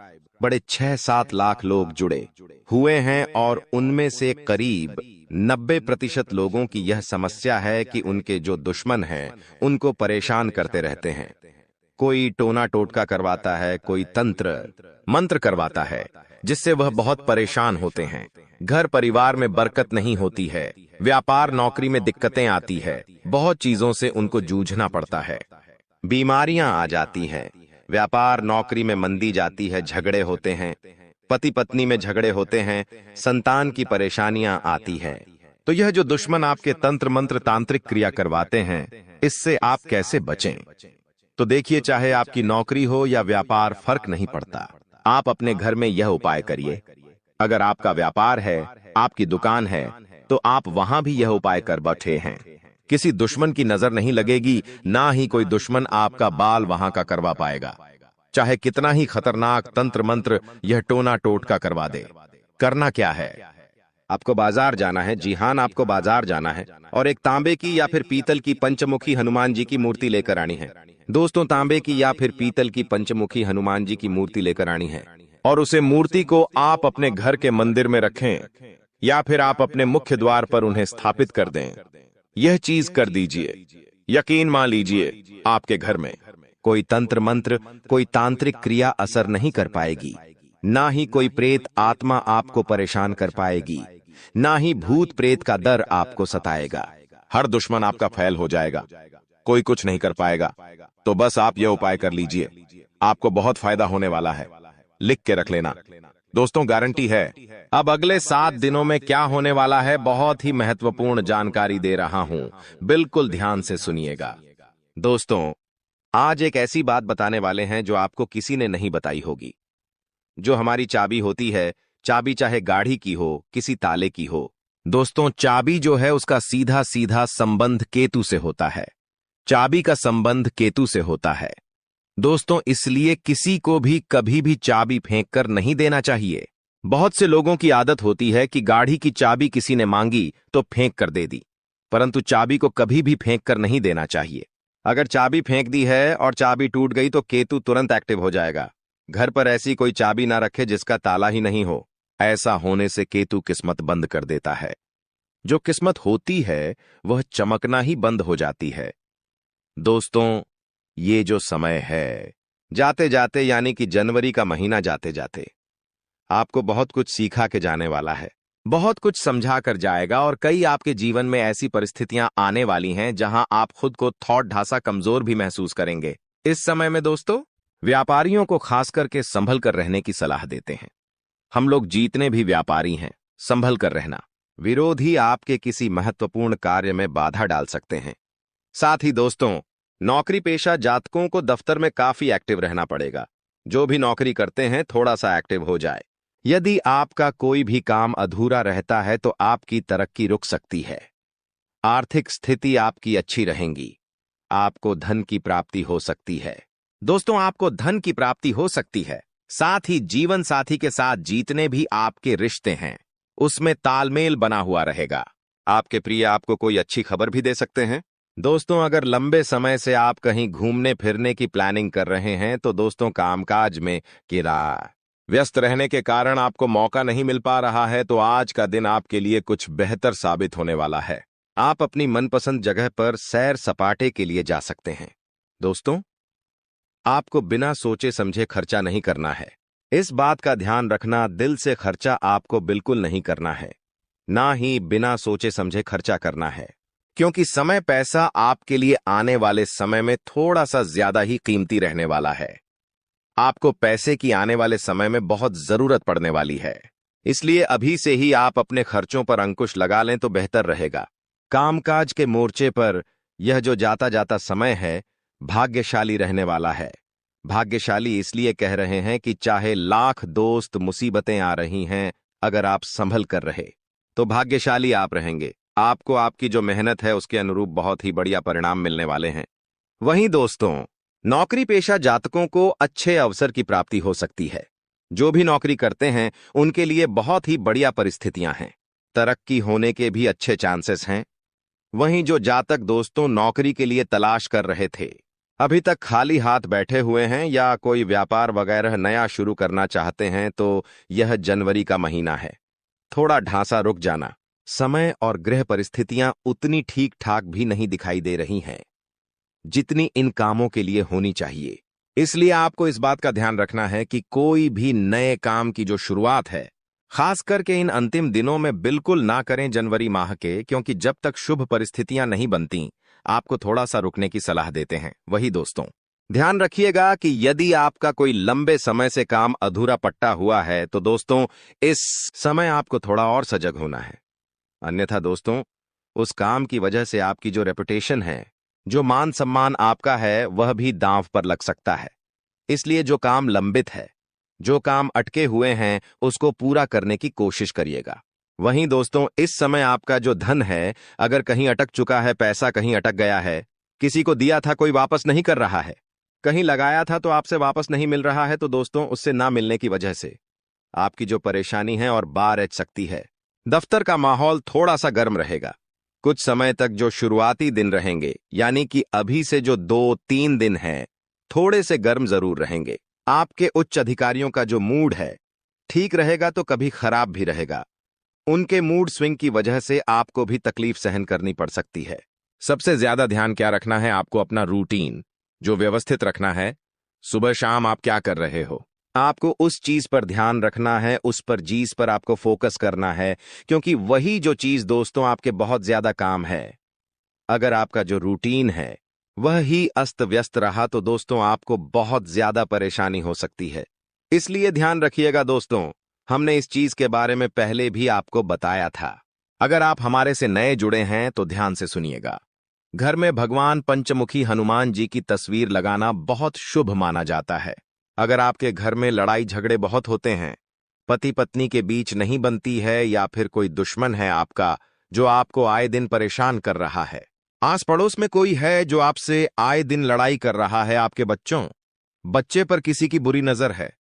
S1: बड़े 6-7 लाख लोग जुड़े हुए हैं और उनमें से करीब 90% लोगों की यह समस्या है कि उनके जो दुश्मन हैं उनको परेशान करते रहते हैं। कोई टोना टोटका करवाता है, कोई तंत्र मंत्र करवाता है, जिससे वह बहुत परेशान होते हैं। घर परिवार में बरकत नहीं होती है, व्यापार नौकरी में दिक्कतें आती है, बहुत चीजों से उनको जूझना पड़ता है। बीमारियां आ जाती हैं, व्यापार नौकरी में मंदी जाती है, झगड़े होते हैं, पति पत्नी में झगड़े होते हैं, संतान की परेशानियां आती है। तो यह जो दुश्मन आपके तंत्र मंत्र तांत्रिक क्रिया करवाते हैं, इससे आप कैसे बचें? तो देखिए, चाहे आपकी नौकरी हो या व्यापार, फर्क नहीं पड़ता। आप अपने घर में यह उपाय करिए। अगर आपका व्यापार है, आपकी दुकान है, तो आप वहां भी यह उपाय कर बैठे हैं। किसी दुश्मन की नजर नहीं लगेगी, ना ही कोई दुश्मन आपका बाल वहां का करवा पाएगा, चाहे कितना ही खतरनाक तंत्र मंत्र यह टोना टोटका करवा दे। करना क्या है? आपको बाजार जाना है। जी हां, आपको बाजार जाना है और एक तांबे की या फिर पीतल की पंचमुखी हनुमान जी की मूर्ति लेकर आनी है। दोस्तों, तांबे की या फिर पीतल की पंचमुखी हनुमान जी की मूर्ति लेकर आनी है और उसे मूर्ति को आप अपने घर के मंदिर में रखें या फिर आप अपने मुख्य द्वार पर उन्हें स्थापित कर दें। यह चीज कर दीजिए, यकीन मान लीजिए, आपके घर में कोई तंत्र मंत्र, कोई तांत्रिक क्रिया असर नहीं कर पाएगी, ना ही कोई प्रेत आत्मा आपको परेशान कर पाएगी, ना ही भूत प्रेत का डर आपको सताएगा। हर दुश्मन आपका फैल हो जाएगा, कोई कुछ नहीं कर पाएगा। तो बस आप यह उपाय कर लीजिए, आपको बहुत फायदा होने वाला है। लिख के रख लेना दोस्तों, गारंटी है। अब अगले 7 दिनों में क्या होने वाला है, बहुत ही महत्वपूर्ण जानकारी दे रहा हूं, बिल्कुल ध्यान से सुनिएगा। दोस्तों, आज एक ऐसी बात बताने वाले हैं जो आपको किसी ने नहीं बताई होगी। जो हमारी चाबी होती है, चाबी चाहे गाड़ी की हो, किसी ताले की हो, दोस्तों, चाबी जो है उसका सीधा सीधा संबंध केतु से होता है। चाबी का संबंध केतु से होता है दोस्तों, इसलिए किसी को भी कभी भी चाबी फेंक कर नहीं देना चाहिए। बहुत से लोगों की आदत होती है कि गाड़ी की चाबी किसी ने मांगी तो फेंक कर दे दी, परंतु चाबी को कभी भी फेंक कर नहीं देना चाहिए। अगर चाबी फेंक दी है और चाबी टूट गई तो केतु तुरंत एक्टिव हो जाएगा। घर पर ऐसी कोई चाबी ना रखे जिसका ताला ही नहीं हो। ऐसा होने से केतु किस्मत बंद कर देता है। जो किस्मत होती है वह चमकना ही बंद हो जाती है। दोस्तों, ये जो समय है, जाते जाते यानी कि जनवरी का महीना जाते जाते आपको बहुत कुछ सिखा के जाने वाला है, बहुत कुछ समझा कर जाएगा और कई आपके जीवन में ऐसी परिस्थितियां आने वाली हैं जहां आप खुद को थोड़ा ढासा कमजोर भी महसूस करेंगे। इस समय में दोस्तों, व्यापारियों को खास करके संभल कर रहने की सलाह देते हैं। हम लोग जीतने भी व्यापारी हैं, संभल कर रहना। विरोधी आपके किसी महत्वपूर्ण कार्य में बाधा डाल सकते हैं। साथ ही दोस्तों, नौकरी पेशा जातकों को दफ्तर में काफी एक्टिव रहना पड़ेगा। जो भी नौकरी करते हैं, थोड़ा सा एक्टिव हो जाए। यदि आपका कोई भी काम अधूरा रहता है तो आपकी तरक्की रुक सकती है। आर्थिक स्थिति आपकी अच्छी रहेगी। आपको धन की प्राप्ति हो सकती है। दोस्तों, आपको धन की प्राप्ति हो सकती है। साथ ही जीवन साथी के साथ जीतने भी आपके रिश्ते हैं, उसमें तालमेल बना हुआ रहेगा। आपके प्रिय आपको कोई अच्छी खबर भी दे सकते हैं। दोस्तों, अगर लंबे समय से आप कहीं घूमने फिरने की प्लानिंग कर रहे हैं तो दोस्तों, कामकाज में व्यस्त रहने के कारण आपको मौका नहीं मिल पा रहा है, तो आज का दिन आपके लिए कुछ बेहतर साबित होने वाला है। आप अपनी मनपसंद जगह पर सैर सपाटे के लिए जा सकते हैं। दोस्तों, आपको बिना सोचे समझे खर्चा नहीं करना है। इस बात का ध्यान रखना, दिल से खर्चा आपको बिल्कुल नहीं करना है, ना ही बिना सोचे समझे खर्चा करना है, क्योंकि समय पैसा आपके लिए आने वाले समय में थोड़ा सा ज्यादा ही कीमती रहने वाला है। आपको पैसे की आने वाले समय में बहुत जरूरत पड़ने वाली है, इसलिए अभी से ही आप अपने खर्चों पर अंकुश लगा लें तो बेहतर रहेगा। कामकाज के मोर्चे पर यह जो जाता जाता समय है, भाग्यशाली रहने वाला है। भाग्यशाली इसलिए कह रहे हैं कि चाहे लाख दोस्त मुसीबतें आ रही हैं, अगर आप संभल कर रहे तो भाग्यशाली आप रहेंगे। आपको आपकी जो मेहनत है उसके अनुरूप बहुत ही बढ़िया परिणाम मिलने वाले हैं। वहीं दोस्तों, नौकरी पेशा जातकों को अच्छे अवसर की प्राप्ति हो सकती है। जो भी नौकरी करते हैं उनके लिए बहुत ही बढ़िया परिस्थितियां हैं। तरक्की होने के भी अच्छे चांसेस हैं। वहीं जो जातक दोस्तों नौकरी के लिए तलाश कर रहे थे, अभी तक खाली हाथ बैठे हुए हैं या कोई व्यापार वगैरह नया शुरू करना चाहते हैं, तो यह जनवरी का महीना है। थोड़ा ढांसा रुक जाना। समय और गृह परिस्थितियां उतनी ठीक ठाक भी नहीं दिखाई दे रही हैं जितनी इन कामों के लिए होनी चाहिए। इसलिए आपको इस बात का ध्यान रखना है कि कोई भी नए काम की जो शुरुआत है, खास करके इन अंतिम दिनों में बिल्कुल ना करें जनवरी माह के, क्योंकि जब तक शुभ परिस्थितियां नहीं बनती आपको थोड़ा सा रुकने की सलाह देते हैं। वही दोस्तों, ध्यान रखिएगा कि यदि आपका कोई लंबे समय से काम अधूरा पट्टा हुआ है तो दोस्तों इस समय आपको थोड़ा और सजग होना है। अन्यथा दोस्तों, उस काम की वजह से आपकी जो रेपुटेशन है, जो मान सम्मान आपका है, वह भी दांव पर लग सकता है। इसलिए जो काम लंबित है, जो काम अटके हुए हैं, उसको पूरा करने की कोशिश करिएगा। वहीं दोस्तों, इस समय आपका जो धन है, अगर कहीं अटक चुका है, पैसा कहीं अटक गया है, किसी को दिया था कोई वापस नहीं कर रहा है, कहीं लगाया था तो आपसे वापस नहीं मिल रहा है, तो दोस्तों उससे ना मिलने की वजह से आपकी जो परेशानी है और बार ऐच सकती है। दफ्तर का माहौल थोड़ा सा गर्म रहेगा। कुछ समय तक जो शुरुआती दिन रहेंगे, यानी कि अभी से जो 2-3 दिन हैं, थोड़े से गर्म जरूर रहेंगे। आपके उच्च अधिकारियों का जो मूड है ठीक रहेगा तो कभी खराब भी रहेगा। उनके मूड स्विंग की वजह से आपको भी तकलीफ सहन करनी पड़ सकती है। सबसे ज्यादा ध्यान क्या रखना है, आपको अपना रूटीन जो व्यवस्थित रखना है। सुबह शाम आप क्या कर रहे हो, आपको उस चीज पर ध्यान रखना है, उस पर चीज पर आपको फोकस करना है, क्योंकि वही जो चीज दोस्तों आपके बहुत ज्यादा काम है। अगर आपका जो रूटीन है वह ही अस्त व्यस्त रहा तो दोस्तों आपको बहुत ज्यादा परेशानी हो सकती है। इसलिए ध्यान रखिएगा दोस्तों, हमने इस चीज के बारे में पहले भी आपको बताया था। अगर आप हमारे से नए जुड़े हैं तो ध्यान से सुनिएगा। घर में भगवान पंचमुखी हनुमान जी की तस्वीर लगाना बहुत शुभ माना जाता है। अगर आपके घर में लड़ाई झगड़े बहुत होते हैं, पति पत्नी के बीच नहीं बनती है, या फिर कोई दुश्मन है आपका जो आपको आए दिन परेशान कर रहा है, आस पड़ोस में कोई है जो आपसे आए दिन लड़ाई कर रहा है, आपके बच्चे पर किसी की बुरी नजर है,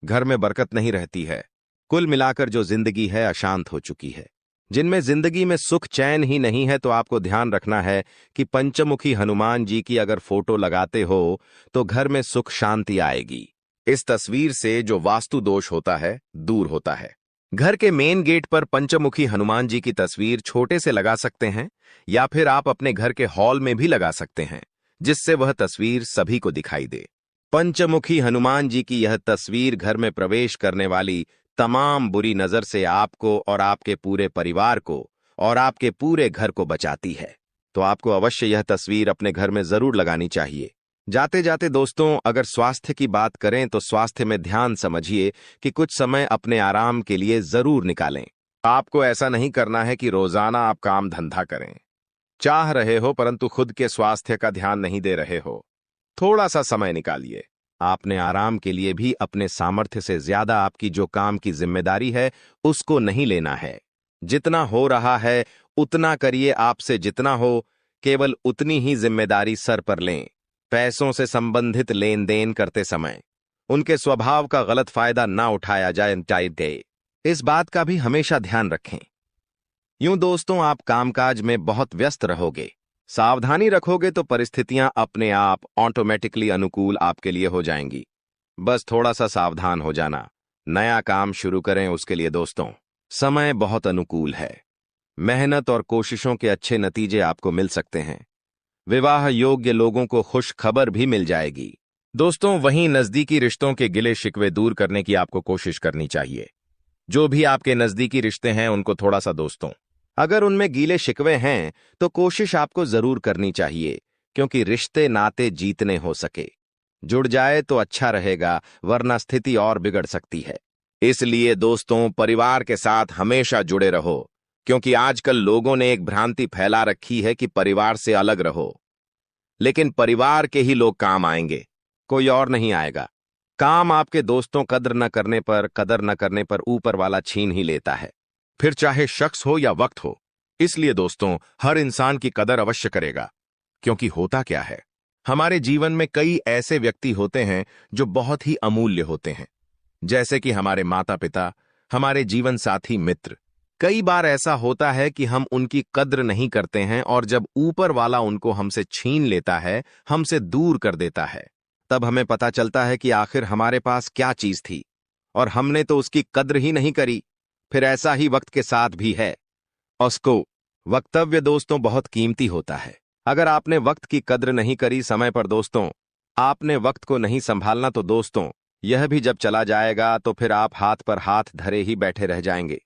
S1: घर में बरकत नहीं रहती है, कुल मिलाकर जो जिंदगी है अशांत हो चुकी है, जिनमें जिंदगी में सुख चैन ही नहीं है, तो आपको ध्यान रखना है कि पंचमुखी हनुमान जी की अगर फोटो लगाते हो तो घर में सुख शांति आएगी। इस तस्वीर से जो वास्तु दोष होता है दूर होता है। घर के मेन गेट पर पंचमुखी हनुमान जी की तस्वीर छोटे से लगा सकते हैं, या फिर आप अपने घर के हॉल में भी लगा सकते हैं, जिससे वह तस्वीर सभी को दिखाई दे। पंचमुखी हनुमान जी की यह तस्वीर घर में प्रवेश करने वाली तमाम बुरी नजर से आपको और आपके पूरे परिवार को और आपके पूरे घर को बचाती है। तो आपको अवश्य यह तस्वीर अपने घर में जरूर लगानी चाहिए। जाते जाते दोस्तों, अगर स्वास्थ्य की बात करें तो स्वास्थ्य में ध्यान समझिए कि कुछ समय अपने आराम के लिए जरूर निकालें। आपको ऐसा नहीं करना है कि रोजाना आप काम धंधा करें, चाह रहे हो परंतु खुद के स्वास्थ्य का ध्यान नहीं दे रहे हो। थोड़ा सा समय निकालिए। आपने आराम के लिए भी अपने सामर्थ्य से ज्यादा आपकी जो काम की जिम्मेदारी है उसको नहीं लेना है। जितना हो रहा है उतना करिए, आपसे जितना हो केवल उतनी ही जिम्मेदारी सर पर लें। पैसों से संबंधित लेन देन करते समय उनके स्वभाव का गलत फायदा ना उठाया जाए, इस बात का भी हमेशा ध्यान रखें। यूं दोस्तों, आप कामकाज में बहुत व्यस्त रहोगे, सावधानी रखोगे तो परिस्थितियां अपने आप ऑटोमेटिकली अनुकूल आपके लिए हो जाएंगी। बस थोड़ा सा सावधान हो जाना। नया काम शुरू करें उसके लिए दोस्तों समय बहुत अनुकूल है। मेहनत और कोशिशों के अच्छे नतीजे आपको मिल सकते हैं। विवाह योग्य लोगों को खुश खबर भी मिल जाएगी। दोस्तों, वहीं नजदीकी रिश्तों के गिले शिकवे दूर करने की आपको कोशिश करनी चाहिए। जो भी आपके नजदीकी रिश्ते हैं उनको थोड़ा सा दोस्तों, अगर उनमें गीले शिकवे हैं तो कोशिश आपको जरूर करनी चाहिए, क्योंकि रिश्ते नाते जीतने हो सके। जुड़ जाए तो अच्छा रहेगा, वरना स्थिति और बिगड़ सकती है। इसलिए दोस्तों, परिवार के साथ हमेशा जुड़े रहो, क्योंकि आजकल लोगों ने एक भ्रांति फैला रखी है कि परिवार से अलग रहो, लेकिन परिवार के ही लोग काम आएंगे, कोई और नहीं आएगा। काम आपके दोस्तों कदर न करने पर ऊपर वाला छीन ही लेता है, फिर चाहे शख्स हो या वक्त हो। इसलिए दोस्तों, हर इंसान की कदर अवश्य करेगा, क्योंकि होता क्या है, हमारे जीवन में कई ऐसे व्यक्ति होते हैं जो बहुत ही अमूल्य होते हैं, जैसे कि हमारे माता पिता, हमारे जीवन साथी, मित्र। कई बार ऐसा होता है कि हम उनकी कद्र नहीं करते हैं और जब ऊपर वाला उनको हमसे छीन लेता है, हमसे दूर कर देता है, तब हमें पता चलता है कि आखिर हमारे पास क्या चीज थी और हमने तो उसकी कद्र ही नहीं करी। फिर ऐसा ही वक्त के साथ भी है। उसको वक्तव्य दोस्तों बहुत कीमती होता है। अगर आपने वक्त की कद्र नहीं करी समय पर दोस्तों, आपने वक्त को नहीं संभालना, तो दोस्तों यह भी जब चला जाएगा तो फिर आप हाथ पर हाथ धरे ही बैठे रह जाएंगे।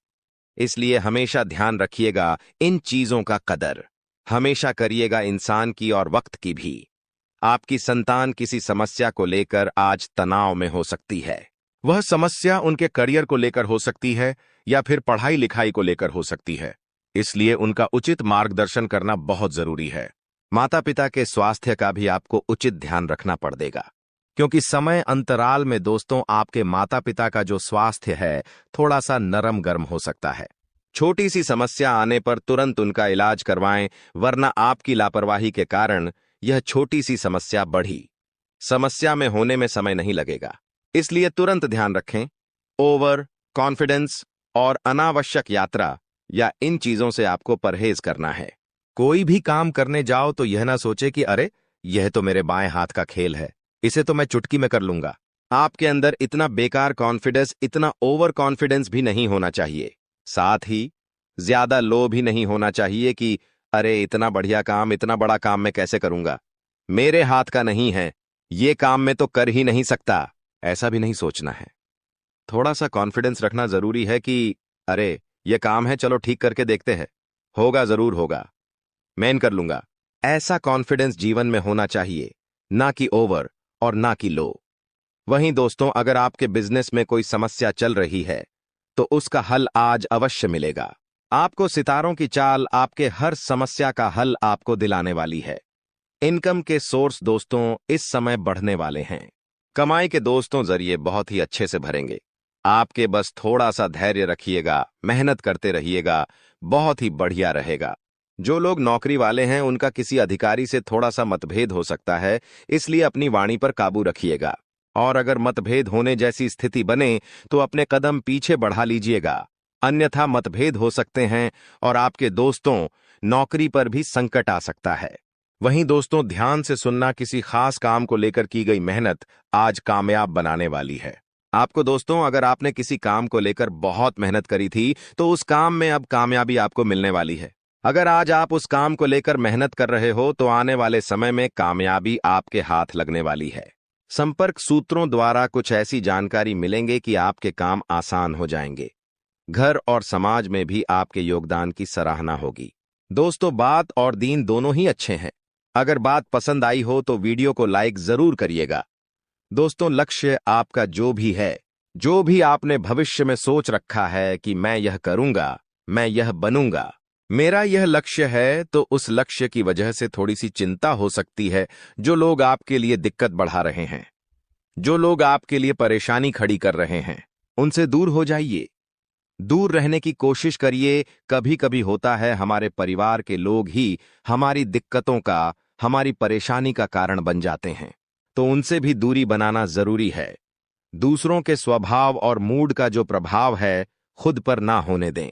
S1: इसलिए हमेशा ध्यान रखिएगा इन चीजों का कदर। हमेशा करिएगा इंसान की और वक्त की भी। आपकी संतान किसी समस्या को लेकर आज तनाव में हो सकती है। वह समस्या उनके करियर को लेकर हो सकती है या फिर पढ़ाई लिखाई को लेकर हो सकती है। इसलिए उनका उचित मार्गदर्शन करना बहुत जरूरी है। माता पिता के स्वास्थ्य का भी आपको उचित ध्यान रखना पड़ेगा, क्योंकि समय अंतराल में दोस्तों आपके माता पिता का जो स्वास्थ्य है थोड़ा सा नरम गर्म हो सकता है। छोटी सी समस्या आने पर तुरंत उनका इलाज करवाएं, वरना आपकी लापरवाही के कारण यह छोटी सी समस्या बढ़ी समस्या में होने में समय नहीं लगेगा। इसलिए तुरंत ध्यान रखें। ओवर कॉन्फिडेंस और अनावश्यक यात्रा या इन चीजों से आपको परहेज करना है। कोई भी काम करने जाओ तो यह ना सोचे कि अरे यह तो मेरे बाएं हाथ का खेल है, इसे तो मैं चुटकी में कर लूंगा। आपके अंदर इतना बेकार कॉन्फिडेंस, इतना ओवर कॉन्फिडेंस भी नहीं होना चाहिए। साथ ही ज्यादा लो भी नहीं होना चाहिए कि अरे इतना बढ़िया काम, इतना बड़ा काम मैं कैसे करूंगा, मेरे हाथ का नहीं है, ये काम मैं तो कर ही नहीं सकता। ऐसा भी नहीं सोचना है। थोड़ा सा कॉन्फिडेंस रखना जरूरी है कि अरे ये काम है, चलो ठीक करके देखते हैं, होगा जरूर होगा, मैं कर लूंगा। ऐसा कॉन्फिडेंस जीवन में होना चाहिए, ना कि ओवर और ना कि लो। वहीं दोस्तों अगर आपके बिजनेस में कोई समस्या चल रही है तो उसका हल आज अवश्य मिलेगा। आपको सितारों की चाल आपके हर समस्या का हल आपको दिलाने वाली है। इनकम के सोर्स दोस्तों इस समय बढ़ने वाले हैं। कमाई के दोस्तों जरिए बहुत ही अच्छे से भरेंगे। आपके बस थोड़ा सा धैर्य रखिएगा, मेहनत करते रहिएगा, बहुत ही बढ़िया रहेगा। जो लोग नौकरी वाले हैं उनका किसी अधिकारी से थोड़ा सा मतभेद हो सकता है, इसलिए अपनी वाणी पर काबू रखिएगा। और अगर मतभेद होने जैसी स्थिति बने तो अपने कदम पीछे बढ़ा लीजिएगा, अन्यथा मतभेद हो सकते हैं और आपके दोस्तों नौकरी पर भी संकट आ सकता है। वहीं दोस्तों ध्यान से सुनना, किसी खास काम को लेकर की गई मेहनत आज कामयाब बनाने वाली है आपको। दोस्तों अगर आपने किसी काम को लेकर बहुत मेहनत करी थी तो उस काम में अब कामयाबी आपको मिलने वाली है। अगर आज आप उस काम को लेकर मेहनत कर रहे हो तो आने वाले समय में कामयाबी आपके हाथ लगने वाली है। संपर्क सूत्रों द्वारा कुछ ऐसी जानकारी मिलेंगे कि आपके काम आसान हो जाएंगे। घर और समाज में भी आपके योगदान की सराहना होगी। दोस्तों बात और दीन दोनों ही अच्छे हैं। अगर बात पसंद आई हो तो वीडियो को लाइक जरूर करिएगा। दोस्तों लक्ष्य आपका जो भी है, जो भी आपने भविष्य में सोच रखा है कि मैं यह करूंगा, मैं यह बनूंगा, मेरा यह लक्ष्य है, तो उस लक्ष्य की वजह से थोड़ी सी चिंता हो सकती है। जो लोग आपके लिए दिक्कत बढ़ा रहे हैं, जो लोग आपके लिए परेशानी खड़ी कर रहे हैं, उनसे दूर हो जाइए, दूर रहने की कोशिश करिए। कभी कभी होता है हमारे परिवार के लोग ही हमारी दिक्कतों का, हमारी परेशानी का कारण बन जाते हैं, तो उनसे भी दूरी बनाना जरूरी है। दूसरों के स्वभाव और मूड का जो प्रभाव है खुद पर ना होने दें।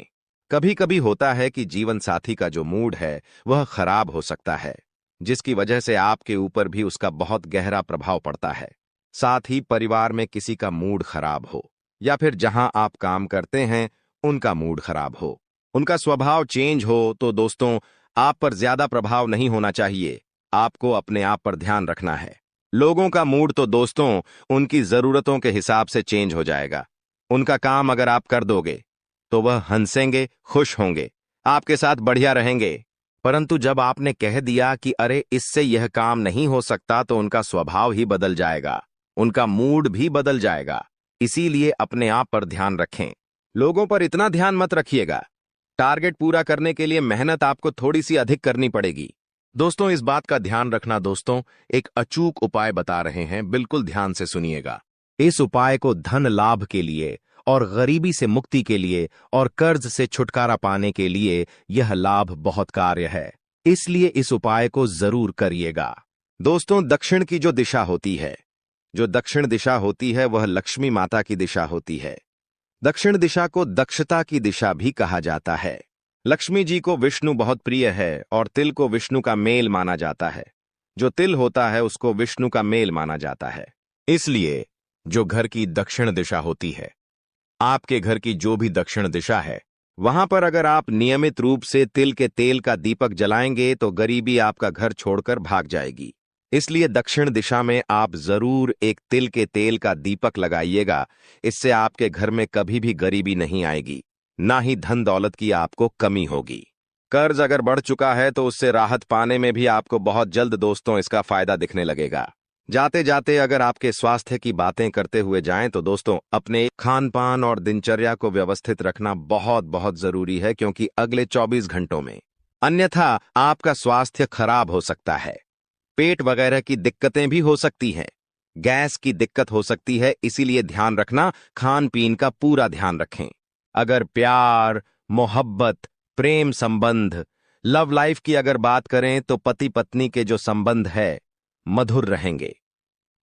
S1: कभी कभी होता है कि जीवन साथी का जो मूड है वह खराब हो सकता है, जिसकी वजह से आपके ऊपर भी उसका बहुत गहरा प्रभाव पड़ता है। साथ ही परिवार में किसी का मूड खराब हो या फिर जहां आप काम करते हैं उनका मूड खराब हो, उनका स्वभाव चेंज हो, तो दोस्तों आप पर ज्यादा प्रभाव नहीं होना चाहिए। आपको अपने आप पर ध्यान रखना है। लोगों का मूड तो दोस्तों उनकी जरूरतों के हिसाब से चेंज हो जाएगा। उनका काम अगर आप कर दोगे तो वह हंसेंगे, खुश होंगे, आपके साथ बढ़िया रहेंगे। परंतु जब आपने कह दिया कि अरे इससे यह काम नहीं हो सकता, तो उनका स्वभाव ही बदल जाएगा, उनका मूड भी बदल जाएगा। इसीलिए अपने आप पर ध्यान रखें। लोगों पर इतना ध्यान मत रखिएगा। टारगेट पूरा करने के लिए मेहनत आपको थोड़ी सी अधिक करनी पड़ेगी। दोस्तों इस बात का ध्यान रखना। दोस्तों एक अचूक उपाय बता रहे हैं, बिल्कुल ध्यान से सुनिएगा। इस उपाय को धन लाभ के लिए और गरीबी से मुक्ति के लिए और कर्ज से छुटकारा पाने के लिए यह लाभ बहुत कार्य है, इसलिए इस उपाय को जरूर करिएगा। दोस्तों, दक्षिण की जो दिशा होती है, जो दक्षिण दिशा होती है, वह लक्ष्मी माता की दिशा होती है। दक्षिण दिशा को दक्षता की दिशा भी कहा जाता है। लक्ष्मी जी को विष्णु बहुत प्रिय है और तिल को विष्णु का मेल माना जाता है। जो तिल होता है उसको विष्णु का मेल माना जाता है। इसलिए जो घर की दक्षिण दिशा होती है, आपके घर की जो भी दक्षिण दिशा है, वहां पर अगर आप नियमित रूप से तिल के तेल का दीपक जलाएंगे तो गरीबी आपका घर छोड़कर भाग जाएगी। इसलिए दक्षिण दिशा में आप जरूर एक तिल के तेल का दीपक लगाइएगा। इससे आपके घर में कभी भी गरीबी नहीं आएगी, ना ही धन दौलत की आपको कमी होगी। कर्ज अगर बढ़ चुका है तो उससे राहत पाने में भी आपको बहुत जल्द दोस्तों इसका फायदा दिखने लगेगा। जाते जाते अगर आपके स्वास्थ्य की बातें करते हुए जाएं तो दोस्तों, अपने खान पान और दिनचर्या को व्यवस्थित रखना बहुत बहुत जरूरी है, क्योंकि अगले 24 घंटों में अन्यथा आपका स्वास्थ्य खराब हो सकता है। पेट वगैरह की दिक्कतें भी हो सकती हैं, गैस की दिक्कत हो सकती है। इसीलिए ध्यान रखना, खान पीन का पूरा ध्यान रखें। अगर प्यार, मोहब्बत, प्रेम संबंध, लव लाइफ की अगर बात करें तो पति पत्नी के जो संबंध है मधुर रहेंगे,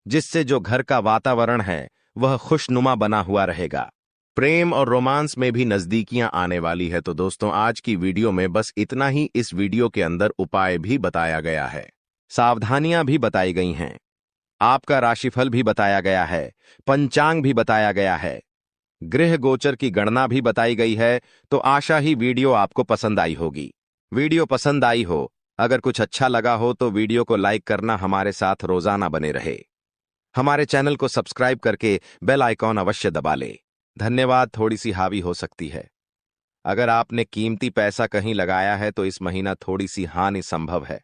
S1: जिससे जो घर का वातावरण है वह खुशनुमा बना हुआ रहेगा। प्रेम और रोमांस में भी नजदीकियां आने वाली है। तो दोस्तों, आज की वीडियो में बस इतना ही। इस वीडियो के अंदर उपाय भी बताया गया है, सावधानियां भी बताई गई हैं, आपका राशिफल भी बताया गया है, पंचांग भी बताया गया है, गृह गोचर की गणना भी बताई गई है। तो आशा ही वीडियो आपको पसंद आई होगी। वीडियो पसंद आई हो, अगर कुछ अच्छा लगा हो तो वीडियो को लाइक करना हमारे साथ रोजाना बने रहे। हमारे चैनल को सब्सक्राइब करके बेल आइकॉन अवश्य दबा ले। धन्यवाद। थोड़ी सी हावी हो सकती है। अगर आपने कीमती पैसा कहीं लगाया है तो इस महीना थोड़ी सी हानि संभव है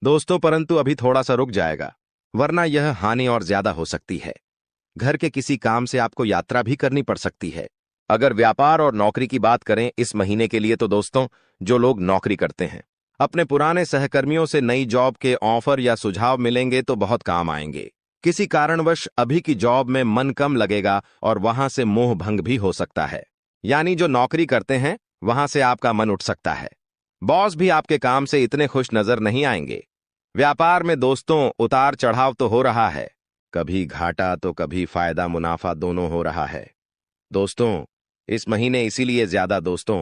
S1: दोस्तों, परंतु अभी थोड़ा सा रुक जाएगा, वरना यह हानि और ज्यादा हो सकती है। घर के किसी काम से आपको यात्रा भी करनी पड़ सकती है। अगर व्यापार और नौकरी की बात करें इस महीने के लिए तो दोस्तों, जो लोग नौकरी करते हैं, अपने पुराने सहकर्मियों से नई जॉब के ऑफर या सुझाव मिलेंगे तो बहुत काम आएंगे। किसी कारणवश अभी की जॉब में मन कम लगेगा और वहां से मोह भंग भी हो सकता है। यानी जो नौकरी करते हैं वहां से आपका मन उठ सकता है। बॉस भी आपके काम से इतने खुश नजर नहीं आएंगे। व्यापार में दोस्तों उतार चढ़ाव तो हो रहा है, कभी घाटा तो कभी फायदा मुनाफा दोनों हो रहा है दोस्तों। इस महीने इसीलिए ज्यादा दोस्तों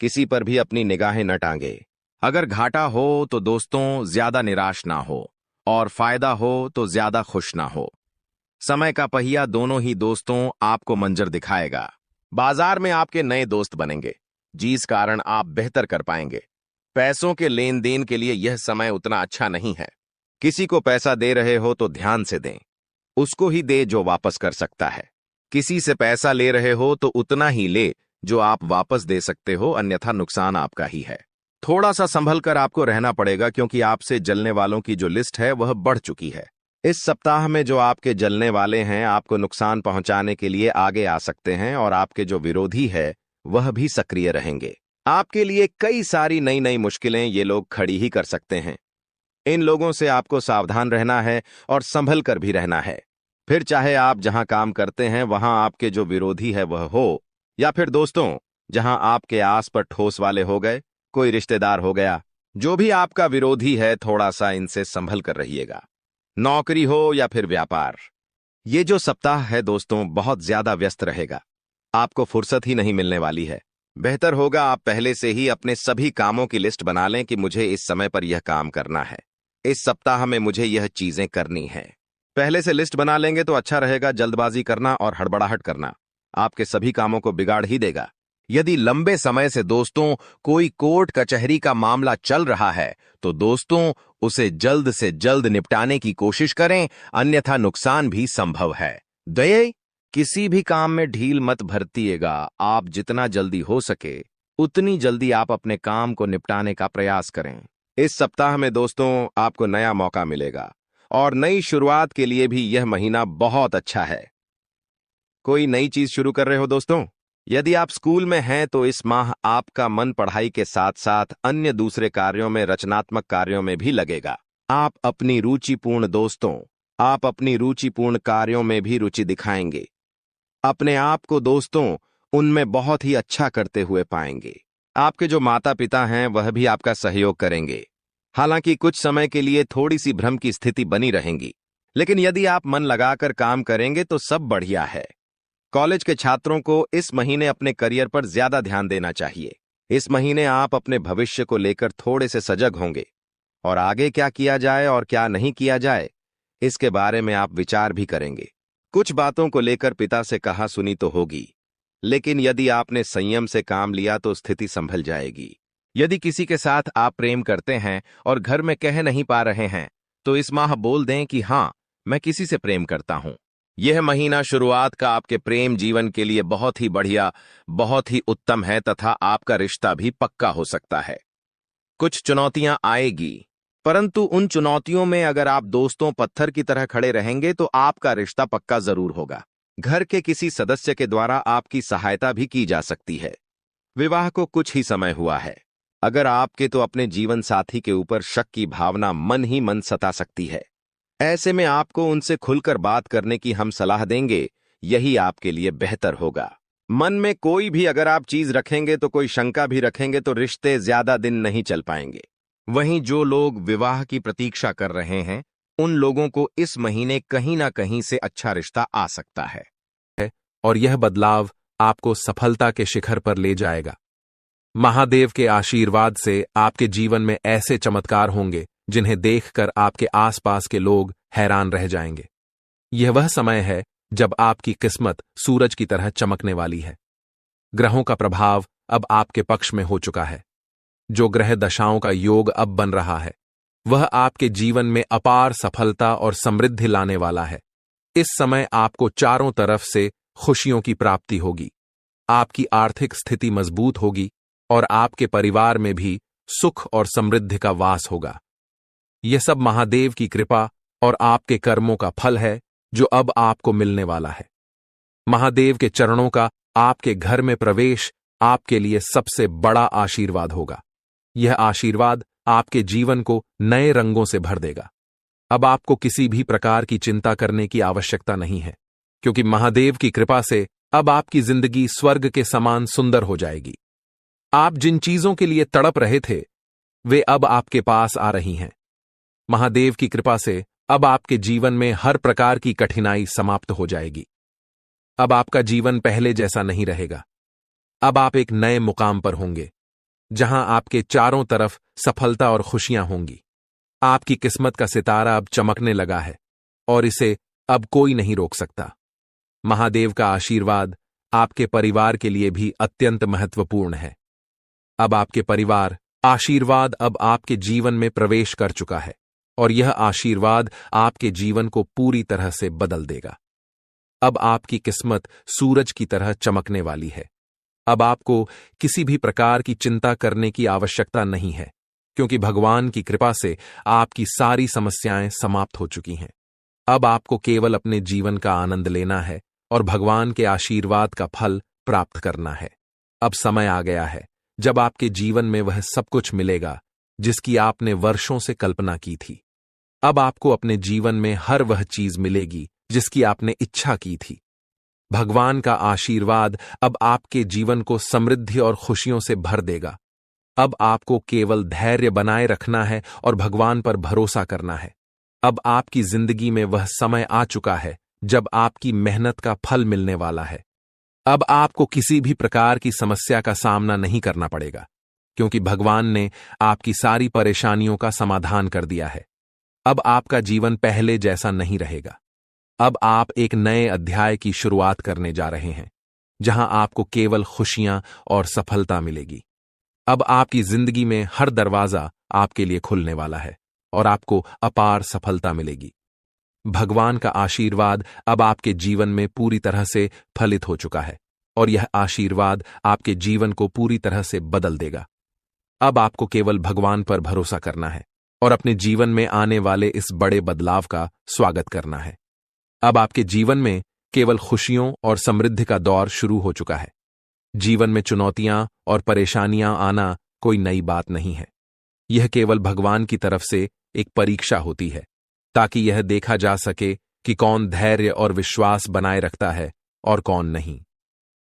S1: किसी पर भी अपनी निगाहें न टांगे। अगर घाटा हो तो दोस्तों ज्यादा निराश ना हो, और फायदा हो तो ज्यादा खुश ना हो। समय का पहिया दोनों ही दोस्तों आपको मंजर दिखाएगा। बाजार में आपके नए दोस्त बनेंगे, जिस कारण आप बेहतर कर पाएंगे। पैसों के लेन देन के लिए यह समय उतना अच्छा नहीं है। किसी को पैसा दे रहे हो तो ध्यान से दें, उसको ही दे जो वापस कर सकता है। किसी से पैसा ले रहे हो तो उतना ही ले जो आप वापस दे सकते हो, अन्यथा नुकसान आपका ही है। थोड़ा सा संभल कर आपको रहना पड़ेगा, क्योंकि आपसे जलने वालों की जो लिस्ट है वह बढ़ चुकी है। इस सप्ताह में जो आपके जलने वाले हैं आपको नुकसान पहुंचाने के लिए आगे आ सकते हैं, और आपके जो विरोधी है वह भी सक्रिय रहेंगे। आपके लिए कई सारी नई नई मुश्किलें ये लोग खड़ी ही कर सकते हैं। इन लोगों से आपको सावधान रहना है और संभल कर भी रहना है। फिर चाहे आप जहां काम करते हैं वहां आपके जो विरोधी है वह हो, या फिर दोस्तों जहां आपके आस पर ठोस वाले हो गए, कोई रिश्तेदार हो गया, जो भी आपका विरोधी है थोड़ा सा इनसे संभल कर रहिएगा। नौकरी हो या फिर व्यापार, ये जो सप्ताह है दोस्तों बहुत ज्यादा व्यस्त रहेगा। आपको फुर्सत ही नहीं मिलने वाली है। बेहतर होगा आप पहले से ही अपने सभी कामों की लिस्ट बना लें कि मुझे इस समय पर यह काम करना है, इस सप्ताह में मुझे यह चीजें करनी है। पहले से लिस्ट बना लेंगे तो अच्छा रहेगा। जल्दबाजी करना और हड़बड़ाहट करना आपके सभी कामों को बिगाड़ ही देगा। यदि लंबे समय से दोस्तों कोई कोर्ट कचहरी का मामला चल रहा है तो दोस्तों उसे जल्द से जल्द निपटाने की कोशिश करें, अन्यथा नुकसान भी संभव है। दये, किसी भी काम में ढील मत बरतिएगा। आप जितना जल्दी हो सके उतनी जल्दी आप अपने काम को निपटाने का प्रयास करें। इस सप्ताह में दोस्तों आपको नया मौका मिलेगा और नई शुरुआत के लिए भी यह महीना बहुत अच्छा है। कोई नई चीज शुरू कर रहे हो दोस्तों? यदि आप स्कूल में हैं तो इस माह आपका मन पढ़ाई के साथ साथ अन्य दूसरे कार्यों में, रचनात्मक कार्यों में भी लगेगा। आप अपनी रुचिपूर्ण कार्यों में भी रुचि दिखाएंगे। अपने आप को दोस्तों उनमें बहुत ही अच्छा करते हुए पाएंगे। आपके जो माता पिता हैं वह भी आपका सहयोग करेंगे। हालांकि कुछ समय के लिए थोड़ी सी भ्रम की स्थिति बनी रहेगी, लेकिन यदि आप मन लगाकर काम करेंगे तो सब बढ़िया है। कॉलेज के छात्रों को इस महीने अपने करियर पर ज्यादा ध्यान देना चाहिए। इस महीने आप अपने भविष्य को लेकर थोड़े से सजग होंगे और आगे क्या किया जाए और क्या नहीं किया जाए, इसके बारे में आप विचार भी करेंगे। कुछ बातों को लेकर पिता से कहा सुनी तो होगी, लेकिन यदि आपने संयम से काम लिया तो स्थिति संभल जाएगी। यदि किसी के साथ आप प्रेम करते हैं और घर में कह नहीं पा रहे हैं, तो इस माह बोल दें कि हाँ, मैं किसी से प्रेम करता हूं। यह महीना शुरुआत का आपके प्रेम जीवन के लिए बहुत ही बढ़िया, बहुत ही उत्तम है तथा आपका रिश्ता भी पक्का हो सकता है। कुछ चुनौतियां आएगी, परंतु उन चुनौतियों में अगर आप दोस्तों पत्थर की तरह खड़े रहेंगे तो आपका रिश्ता पक्का जरूर होगा। घर के किसी सदस्य के द्वारा आपकी सहायता भी की जा सकती है। विवाह को कुछ ही समय हुआ है। अगर आपके तो अपने जीवन साथी के ऊपर शक की भावना मन ही मन सता सकती है। ऐसे में आपको उनसे खुलकर बात करने की हम सलाह देंगे, यही आपके लिए बेहतर होगा। मन में कोई भी अगर आप चीज रखेंगे तो कोई शंका भी रखेंगे तो रिश्ते ज्यादा दिन नहीं चल पाएंगे। वहीं जो लोग विवाह की प्रतीक्षा कर रहे हैं, उन लोगों को इस महीने कहीं ना कहीं से अच्छा रिश्ता आ सकता है
S2: और यह बदलाव आपको सफलता के शिखर पर ले जाएगा। महादेव के आशीर्वाद से आपके जीवन में ऐसे चमत्कार होंगे जिन्हें देखकर आपके आसपास के लोग हैरान रह जाएंगे। यह वह समय है जब आपकी किस्मत सूरज की तरह चमकने वाली है। ग्रहों का प्रभाव अब आपके पक्ष में हो चुका है। जो ग्रह दशाओं का योग अब बन रहा है, वह आपके जीवन में अपार सफलता और समृद्धि लाने वाला है। इस समय आपको चारों तरफ से खुशियों की प्राप्ति होगी। आपकी आर्थिक स्थिति मजबूत होगी और आपके परिवार में भी सुख और समृद्धि का वास होगा। यह सब महादेव की कृपा और आपके कर्मों का फल है जो अब आपको मिलने वाला है। महादेव के चरणों का आपके घर में प्रवेश आपके लिए सबसे बड़ा आशीर्वाद होगा। यह आशीर्वाद आपके जीवन को नए रंगों से भर देगा। अब आपको किसी भी प्रकार की चिंता करने की आवश्यकता नहीं है, क्योंकि महादेव की कृपा से अब आपकी जिंदगी स्वर्ग के समान सुंदर हो जाएगी। आप जिन चीजों के लिए तड़प रहे थे, वे अब आपके पास आ रही हैं। महादेव की कृपा से अब आपके जीवन में हर प्रकार की कठिनाई समाप्त हो जाएगी। अब आपका जीवन पहले जैसा नहीं रहेगा। अब आप एक नए मुकाम पर होंगे, जहां आपके चारों तरफ सफलता और खुशियां होंगी। आपकी किस्मत का सितारा अब चमकने लगा है और इसे अब कोई नहीं रोक सकता। महादेव का आशीर्वाद आपके परिवार के लिए भी अत्यंत महत्वपूर्ण है। अब आपके परिवार आशीर्वाद अब आपके जीवन में प्रवेश कर चुका है और यह आशीर्वाद आपके जीवन को पूरी तरह से बदल देगा। अब आपकी किस्मत सूरज की तरह चमकने वाली है। अब आपको किसी भी प्रकार की चिंता करने की आवश्यकता नहीं है, क्योंकि भगवान की कृपा से आपकी सारी समस्याएं समाप्त हो चुकी हैं। अब आपको केवल अपने जीवन का आनंद लेना है और भगवान के आशीर्वाद का फल प्राप्त करना है। अब समय आ गया है जब आपके जीवन में वह सब कुछ मिलेगा जिसकी आपने वर्षों से कल्पना की थी। अब आपको अपने जीवन में हर वह चीज मिलेगी जिसकी आपने इच्छा की थी। भगवान का आशीर्वाद अब आपके जीवन को समृद्धि और खुशियों से भर देगा। अब आपको केवल धैर्य बनाए रखना है और भगवान पर भरोसा करना है। अब आपकी जिंदगी में वह समय आ चुका है जब आपकी मेहनत का फल मिलने वाला है। अब आपको किसी भी प्रकार की समस्या का सामना नहीं करना पड़ेगा, क्योंकि भगवान ने आपकी सारी परेशानियों का समाधान कर दिया है। अब आपका जीवन पहले जैसा नहीं रहेगा। अब आप एक नए अध्याय की शुरुआत करने जा रहे हैं, जहां आपको केवल खुशियां और सफलता मिलेगी। अब आपकी जिंदगी में हर दरवाजा आपके लिए खुलने वाला है और आपको अपार सफलता मिलेगी। भगवान का आशीर्वाद अब आपके जीवन में पूरी तरह से फलित हो चुका है और यह आशीर्वाद आपके जीवन को पूरी तरह से बदल देगा। अब आपको केवल भगवान पर भरोसा करना है और अपने जीवन में आने वाले इस बड़े बदलाव का स्वागत करना है। अब आपके जीवन में केवल खुशियों और समृद्धि का दौर शुरू हो चुका है। जीवन में चुनौतियां और परेशानियां आना कोई नई बात नहीं है। यह केवल भगवान की तरफ से एक परीक्षा होती है, ताकि यह देखा जा सके कि कौन धैर्य और विश्वास बनाए रखता है और कौन नहीं।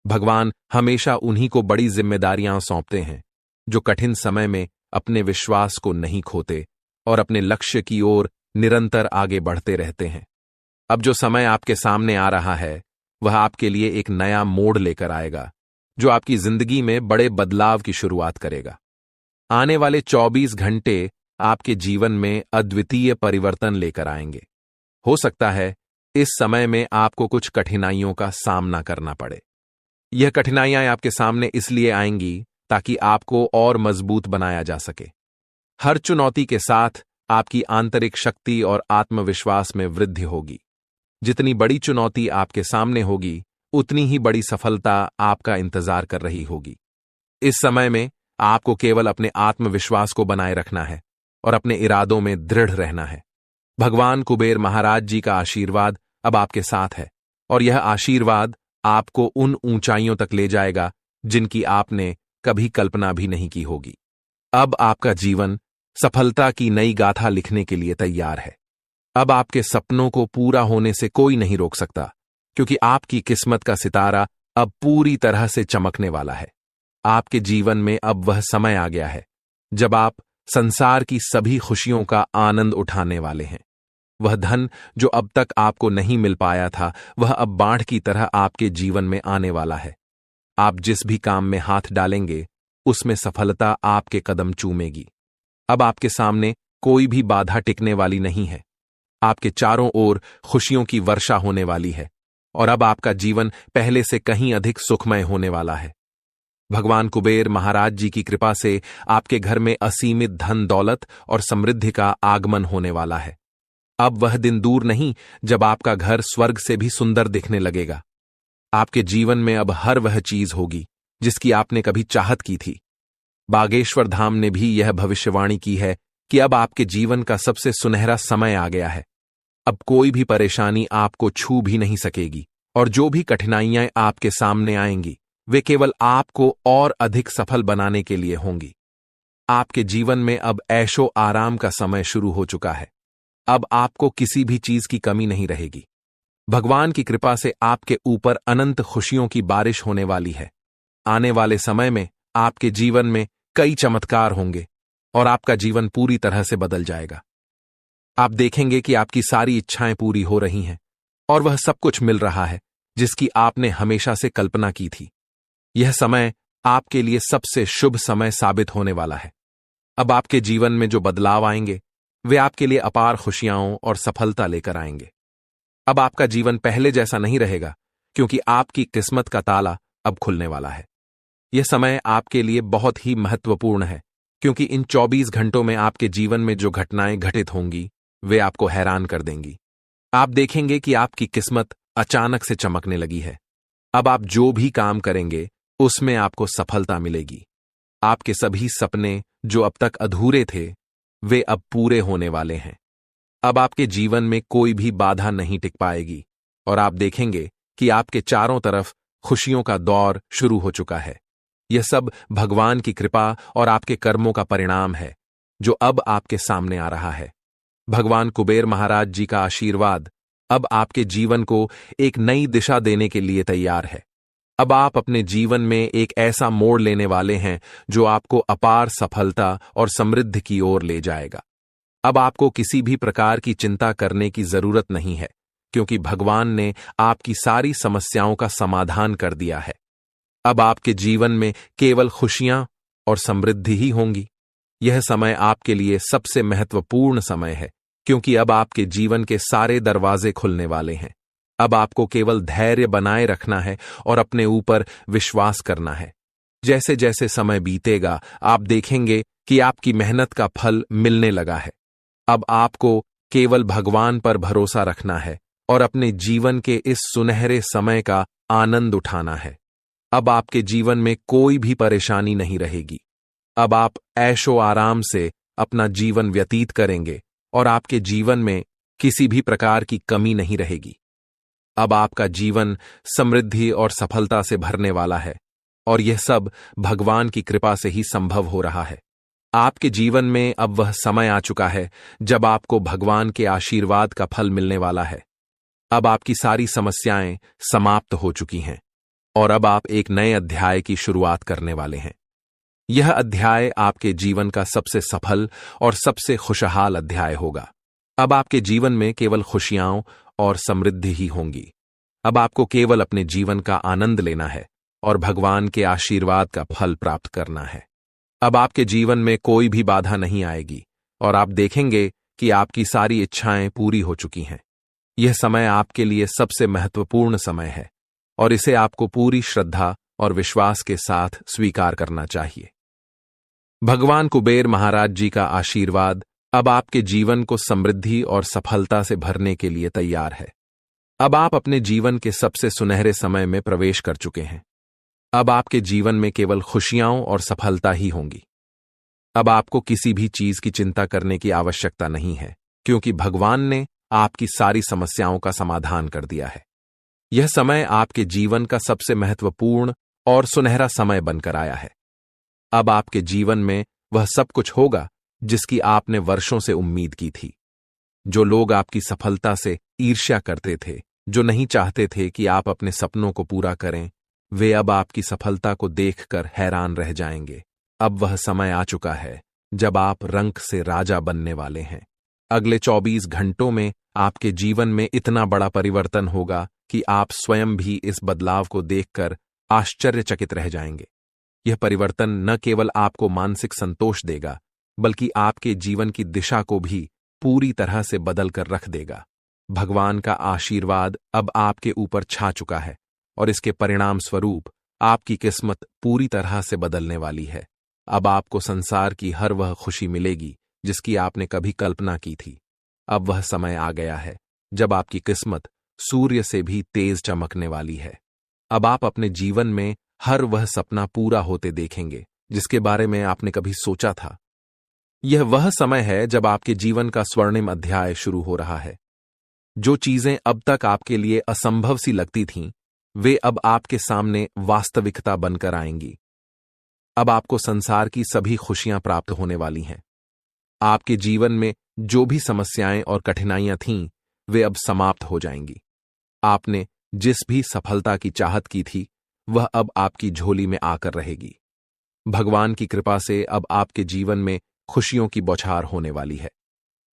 S2: भगवान हमेशा उन्हीं को बड़ी जिम्मेदारियां सौंपते हैं जो कठिन समय में अपने विश्वास को नहीं खोते और अपने लक्ष्य की ओर निरंतर आगे बढ़ते रहते हैं। अब जो समय आपके सामने आ रहा है वह आपके लिए एक नया मोड़ लेकर आएगा, जो आपकी जिंदगी में बड़े बदलाव की शुरुआत करेगा। आने वाले 24 घंटे आपके जीवन में अद्वितीय परिवर्तन लेकर आएंगे। हो सकता है इस समय में आपको कुछ कठिनाइयों का सामना करना पड़े। यह कठिनाइयां आपके सामने इसलिए आएंगी ताकि आपको और मजबूत बनाया जा सके। हर चुनौती के साथ आपकी आंतरिक शक्ति और आत्मविश्वास में वृद्धि होगी। जितनी बड़ी चुनौती आपके सामने होगी, उतनी ही बड़ी सफलता आपका इंतजार कर रही होगी। इस समय में आपको केवल अपने आत्मविश्वास को बनाए रखना है और अपने इरादों में दृढ़ रहना है। भगवान कुबेर महाराज जी का आशीर्वाद अब आपके साथ है और यह आशीर्वाद आपको उन ऊंचाइयों तक ले जाएगा जिनकी आपने कभी कल्पना भी नहीं की होगी। अब आपका जीवन सफलता की नई गाथा लिखने के लिए तैयार है। अब आपके सपनों को पूरा होने से कोई नहीं रोक सकता, क्योंकि आपकी किस्मत का सितारा अब पूरी तरह से चमकने वाला है। आपके जीवन में अब वह समय आ गया है जब आप संसार की सभी खुशियों का आनंद उठाने वाले हैं। वह धन जो अब तक आपको नहीं मिल पाया था, वह अब बाढ़ की तरह आपके जीवन में आने वाला है। आप जिस भी काम में हाथ डालेंगे, उसमें सफलता आपके कदम चूमेगी। अब आपके सामने कोई भी बाधा टिकने वाली नहीं है। आपके चारों ओर खुशियों की वर्षा होने वाली है और अब आपका जीवन पहले से कहीं अधिक सुखमय होने वाला है। भगवान कुबेर महाराज जी की कृपा से आपके घर में असीमित धन दौलत और समृद्धि का आगमन होने वाला है। अब वह दिन दूर नहीं जब आपका घर स्वर्ग से भी सुंदर दिखने लगेगा। आपके जीवन में अब हर वह चीज होगी जिसकी आपने कभी चाहत की थी। बागेश्वर धाम ने भी यह भविष्यवाणी की है कि अब आपके जीवन का सबसे सुनहरा समय आ गया है। अब कोई भी परेशानी आपको छू भी नहीं सकेगी और जो भी कठिनाइयां आपके सामने आएंगी, वे केवल आपको और अधिक सफल बनाने के लिए होंगी। आपके जीवन में अब ऐशो आराम का समय शुरू हो चुका है। अब आपको किसी भी चीज की कमी नहीं रहेगी। भगवान की कृपा से आपके ऊपर अनंत खुशियों की बारिश होने वाली है। आने वाले समय में आपके जीवन में कई चमत्कार होंगे और आपका जीवन पूरी तरह से बदल जाएगा। आप देखेंगे कि आपकी सारी इच्छाएं पूरी हो रही हैं और वह सब कुछ मिल रहा है जिसकी आपने हमेशा से कल्पना की थी। यह समय आपके लिए सबसे शुभ समय साबित होने वाला है। अब आपके जीवन में जो बदलाव आएंगे, वे आपके लिए अपार खुशियां और सफलता लेकर आएंगे। अब आपका जीवन पहले जैसा नहीं रहेगा, क्योंकि आपकी किस्मत का ताला अब खुलने वाला है। यह समय आपके लिए बहुत ही महत्वपूर्ण है, क्योंकि इन 24 घंटों में आपके जीवन में जो घटनाएं घटित होंगी, वे आपको हैरान कर देंगी। आप देखेंगे कि आपकी किस्मत अचानक से चमकने लगी है। अब आप जो भी काम करेंगे, उसमें आपको सफलता मिलेगी। आपके सभी सपने जो अब तक अधूरे थे, वे अब पूरे होने वाले हैं। अब आपके जीवन में कोई भी बाधा नहीं टिक पाएगी और आप देखेंगे कि आपके चारों तरफ खुशियों का दौर शुरू हो चुका है। यह सब भगवान की कृपा और आपके कर्मों का परिणाम है, जो अब आपके सामने आ रहा है। भगवान कुबेर महाराज जी का आशीर्वाद अब आपके जीवन को एक नई दिशा देने के लिए तैयार है। अब आप अपने जीवन में एक ऐसा मोड़ लेने वाले हैं जो आपको अपार सफलता और समृद्धि की ओर ले जाएगा। अब आपको किसी भी प्रकार की चिंता करने की जरूरत नहीं है, क्योंकि भगवान ने आपकी सारी समस्याओं का समाधान कर दिया है। अब आपके जीवन में केवल खुशियां और समृद्धि ही होंगी। यह समय आपके लिए सबसे महत्वपूर्ण समय है, क्योंकि अब आपके जीवन के सारे दरवाजे खुलने वाले हैं। अब आपको केवल धैर्य बनाए रखना है और अपने ऊपर विश्वास करना है। जैसे जैसे समय बीतेगा, आप देखेंगे कि आपकी मेहनत का फल मिलने लगा है। अब आपको केवल भगवान पर भरोसा रखना है और अपने जीवन के इस सुनहरे समय का आनंद उठाना है। अब आपके जीवन में कोई भी परेशानी नहीं रहेगी। अब आप ऐशो आराम से अपना जीवन व्यतीत करेंगे और आपके जीवन में किसी भी प्रकार की कमी नहीं रहेगी। अब आपका जीवन समृद्धि और सफलता से भरने वाला है और यह सब भगवान की कृपा से ही संभव हो रहा है। आपके जीवन में अब वह समय आ चुका है जब आपको भगवान के आशीर्वाद का फल मिलने वाला है। अब आपकी सारी समस्याएं समाप्त हो चुकी हैं और अब आप एक नए अध्याय की शुरुआत करने वाले हैं। यह अध्याय आपके जीवन का सबसे सफल और सबसे खुशहाल अध्याय होगा। अब आपके जीवन में केवल खुशियां और समृद्धि ही होंगी। अब आपको केवल अपने जीवन का आनंद लेना है और भगवान के आशीर्वाद का फल प्राप्त करना है। अब आपके जीवन में कोई भी बाधा नहीं आएगी और आप देखेंगे कि आपकी सारी इच्छाएं पूरी हो चुकी हैं। यह समय आपके लिए सबसे महत्वपूर्ण समय है और इसे आपको पूरी श्रद्धा और विश्वास के साथ स्वीकार करना चाहिए। भगवान कुबेर महाराज जी का आशीर्वाद अब आपके जीवन को समृद्धि और सफलता से भरने के लिए तैयार है। अब आप अपने जीवन के सबसे सुनहरे समय में प्रवेश कर चुके हैं। अब आपके जीवन में केवल खुशियां और सफलता ही होंगी। अब आपको किसी भी चीज की चिंता करने की आवश्यकता नहीं है, क्योंकि भगवान ने आपकी सारी समस्याओं का समाधान कर दिया है। यह समय आपके जीवन का सबसे महत्वपूर्ण और सुनहरा समय बनकर आया है। अब आपके जीवन में वह सब कुछ होगा जिसकी आपने वर्षों से उम्मीद की थी। जो लोग आपकी सफलता से ईर्ष्या करते थे, जो नहीं चाहते थे कि आप अपने सपनों को पूरा करें, वे अब आपकी सफलता को देखकर हैरान रह जाएंगे। अब वह समय आ चुका है जब आप रंक से राजा बनने वाले हैं। अगले 24 घंटों में आपके जीवन में इतना बड़ा परिवर्तन होगा कि आप स्वयं भी इस बदलाव को देखकर आश्चर्यचकित रह जाएंगे। यह परिवर्तन न केवल आपको मानसिक संतोष देगा, बल्कि आपके जीवन की दिशा को भी पूरी तरह से बदल कर रख देगा। भगवान का आशीर्वाद अब आपके ऊपर छा चुका है और इसके परिणाम स्वरूप आपकी किस्मत पूरी तरह से बदलने वाली है। अब आपको संसार की हर वह खुशी मिलेगी जिसकी आपने कभी कल्पना की थी। अब वह समय आ गया है जब आपकी किस्मत सूर्य से भी तेज चमकने वाली है। अब आप अपने जीवन में हर वह सपना पूरा होते देखेंगे जिसके बारे में आपने कभी सोचा था। यह वह समय है जब आपके जीवन का स्वर्णिम अध्याय शुरू हो रहा है। जो चीजें अब तक आपके लिए असंभव सी लगती थीं, वे अब आपके सामने वास्तविकता बनकर आएंगी। अब आपको संसार की सभी खुशियां प्राप्त होने वाली हैं। आपके जीवन में जो भी समस्याएं और कठिनाइयां थीं, वे अब समाप्त हो जाएंगी। आपने जिस भी सफलता की चाहत की थी, वह अब आपकी झोली में आकर रहेगी। भगवान की कृपा से अब आपके जीवन में खुशियों की बौछार होने वाली है।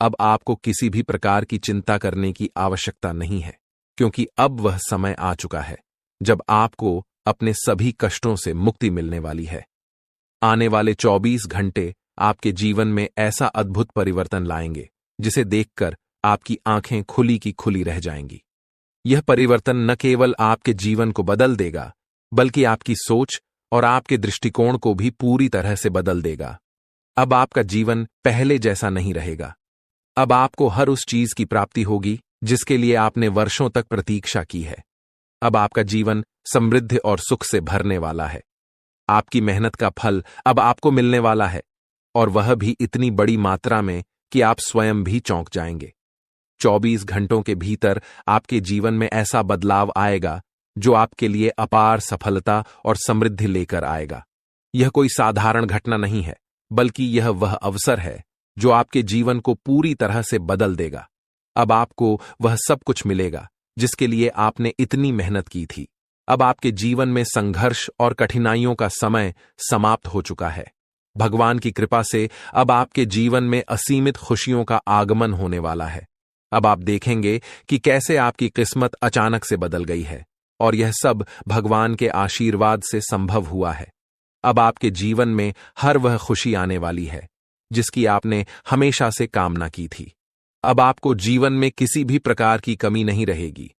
S2: अब आपको किसी भी प्रकार की चिंता करने की आवश्यकता नहीं है, क्योंकि अब वह समय आ चुका है जब आपको अपने सभी कष्टों से मुक्ति मिलने वाली है। आने वाले 24 घंटे आपके जीवन में ऐसा अद्भुत परिवर्तन लाएंगे जिसे देखकर आपकी आंखें खुली की खुली रह जाएंगी। यह परिवर्तन न केवल आपके जीवन को बदल देगा, बल्कि आपकी सोच और आपके दृष्टिकोण को भी पूरी तरह से बदल देगा। अब आपका जीवन पहले जैसा नहीं रहेगा। अब आपको हर उस चीज की प्राप्ति होगी जिसके लिए आपने वर्षों तक प्रतीक्षा की है। अब आपका जीवन समृद्धि और सुख से भरने वाला है। आपकी मेहनत का फल अब आपको मिलने वाला है, और वह भी इतनी बड़ी मात्रा में कि आप स्वयं भी चौंक जाएंगे। 24 घंटों के भीतर आपके जीवन में ऐसा बदलाव आएगा जो आपके लिए अपार सफलता और समृद्धि लेकर आएगा। यह कोई साधारण घटना नहीं है, बल्कि यह वह अवसर है जो आपके जीवन को पूरी तरह से बदल देगा। अब आपको वह सब कुछ मिलेगा जिसके लिए आपने इतनी मेहनत की थी। अब आपके जीवन में संघर्ष और कठिनाइयों का समय समाप्त हो चुका है। भगवान की कृपा से अब आपके जीवन में असीमित खुशियों का आगमन होने वाला है। अब आप देखेंगे कि कैसे आपकी किस्मत अचानक से बदल गई है, और यह सब भगवान के आशीर्वाद से संभव हुआ है। अब आपके जीवन में हर वह खुशी आने वाली है जिसकी आपने हमेशा से कामना की थी। अब आपको जीवन में किसी भी प्रकार की कमी नहीं रहेगी।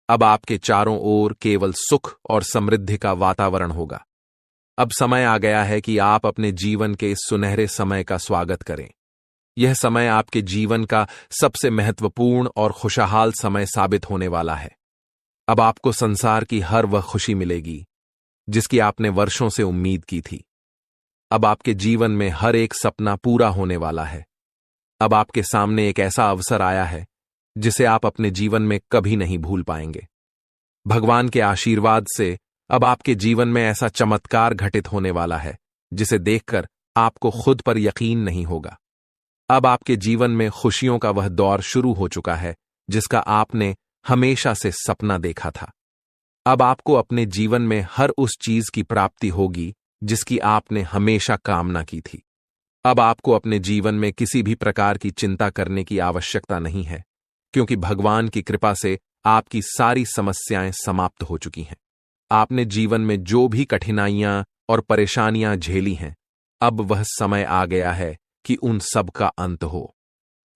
S2: अब आपके चारों ओर केवल सुख और समृद्धि का वातावरण होगा। अब समय आ गया है कि आप अपने जीवन के इस सुनहरे समय का स्वागत करें। यह समय आपके जीवन का सबसे महत्वपूर्ण और खुशहाल समय साबित होने वाला है। अब आपको संसार की हर वह खुशी मिलेगी जिसकी आपने वर्षों से उम्मीद की थी। अब आपके जीवन में हर एक सपना पूरा होने वाला है। अब आपके सामने एक ऐसा अवसर आया है जिसे आप अपने जीवन में कभी नहीं भूल पाएंगे। भगवान के आशीर्वाद से अब आपके जीवन में ऐसा चमत्कार घटित होने वाला है जिसे देखकर आपको खुद पर यकीन नहीं होगा। अब आपके जीवन में खुशियों का वह दौर शुरू हो चुका है जिसका आपने हमेशा से सपना देखा था। अब आपको अपने जीवन में हर उस चीज की प्राप्ति होगी जिसकी आपने हमेशा कामना की थी। अब आपको अपने जीवन में किसी भी प्रकार की चिंता करने की आवश्यकता नहीं है, क्योंकि भगवान की कृपा से आपकी सारी समस्याएं समाप्त हो चुकी हैं। आपने जीवन में जो भी कठिनाइयां और परेशानियां झेली हैं, अब वह समय आ गया है कि उन सब का अंत हो।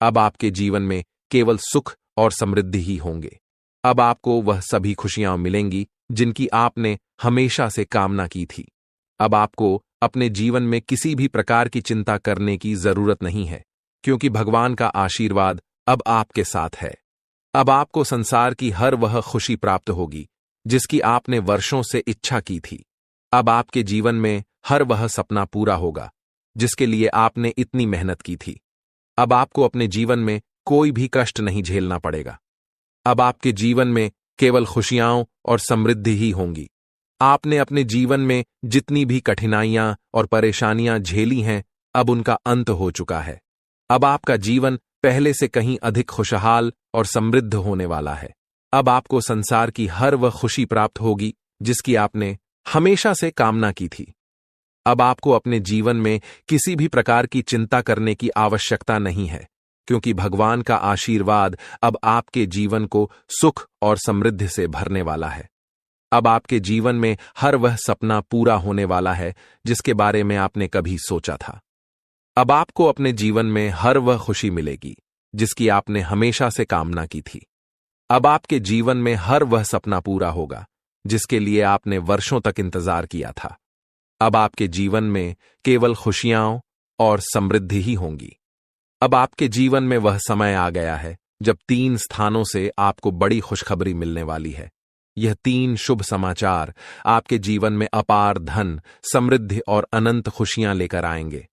S2: अब आपके जीवन में केवल सुख और समृद्धि ही होंगे। अब आपको वह सभी खुशियां मिलेंगी जिनकी आपने हमेशा से कामना की थी। अब आपको अपने जीवन में किसी भी प्रकार की चिंता करने की जरूरत नहीं है, क्योंकि भगवान का आशीर्वाद अब आपके साथ है। अब आपको संसार की हर वह खुशी प्राप्त होगी जिसकी आपने वर्षों से इच्छा की थी। अब आपके जीवन में हर वह सपना पूरा होगा जिसके लिए आपने इतनी मेहनत की थी। अब आपको अपने जीवन में कोई भी कष्ट नहीं झेलना पड़ेगा। अब आपके जीवन में केवल खुशियां और समृद्धि ही होंगी। आपने अपने जीवन में जितनी भी कठिनाइयां और परेशानियां झेली हैं, अब उनका अंत हो चुका है। अब आपका जीवन पहले से कहीं अधिक खुशहाल और समृद्ध होने वाला है। अब आपको संसार की हर वह खुशी प्राप्त होगी जिसकी आपने हमेशा से कामना की थी। अब आपको अपने जीवन में किसी भी प्रकार की चिंता करने की आवश्यकता नहीं है, क्योंकि भगवान का आशीर्वाद अब आपके जीवन को सुख और समृद्धि से भरने वाला है। अब आपके जीवन में हर वह सपना पूरा होने वाला है जिसके बारे में आपने कभी सोचा था। अब आपको अपने जीवन में हर वह खुशी मिलेगी जिसकी आपने हमेशा से कामना की थी। अब आपके जीवन में हर वह सपना पूरा होगा जिसके लिए आपने वर्षों तक इंतजार किया था। अब आपके जीवन में केवल खुशियां और समृद्धि ही होंगी। अब आपके जीवन में वह समय आ गया है जब 3 स्थानों से आपको बड़ी खुशखबरी मिलने वाली है। यह 3 शुभ समाचार आपके जीवन में अपार धन, समृद्धि और अनंत खुशियां लेकर आएंगे।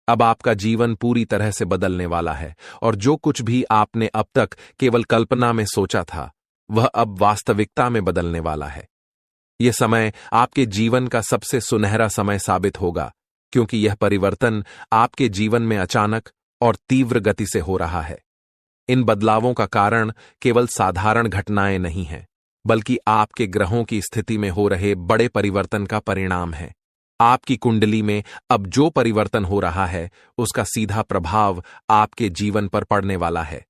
S2: अब आपका जीवन पूरी तरह से बदलने वाला है और जो कुछ भी आपने अब तक केवल कल्पना में सोचा था, वह अब वास्तविकता में बदलने वाला है। यह समय आपके जीवन का सबसे सुनहरा समय साबित होगा, क्योंकि यह परिवर्तन आपके जीवन में अचानक और तीव्र गति से हो रहा है। इन बदलावों का कारण केवल साधारण घटनाएं नहीं हैं, बल्कि आपके ग्रहों की स्थिति में हो रहे बड़े परिवर्तन का परिणाम है। आपकी कुंडली में अब जो परिवर्तन हो रहा है, उसका सीधा प्रभाव आपके जीवन पर पड़ने वाला है।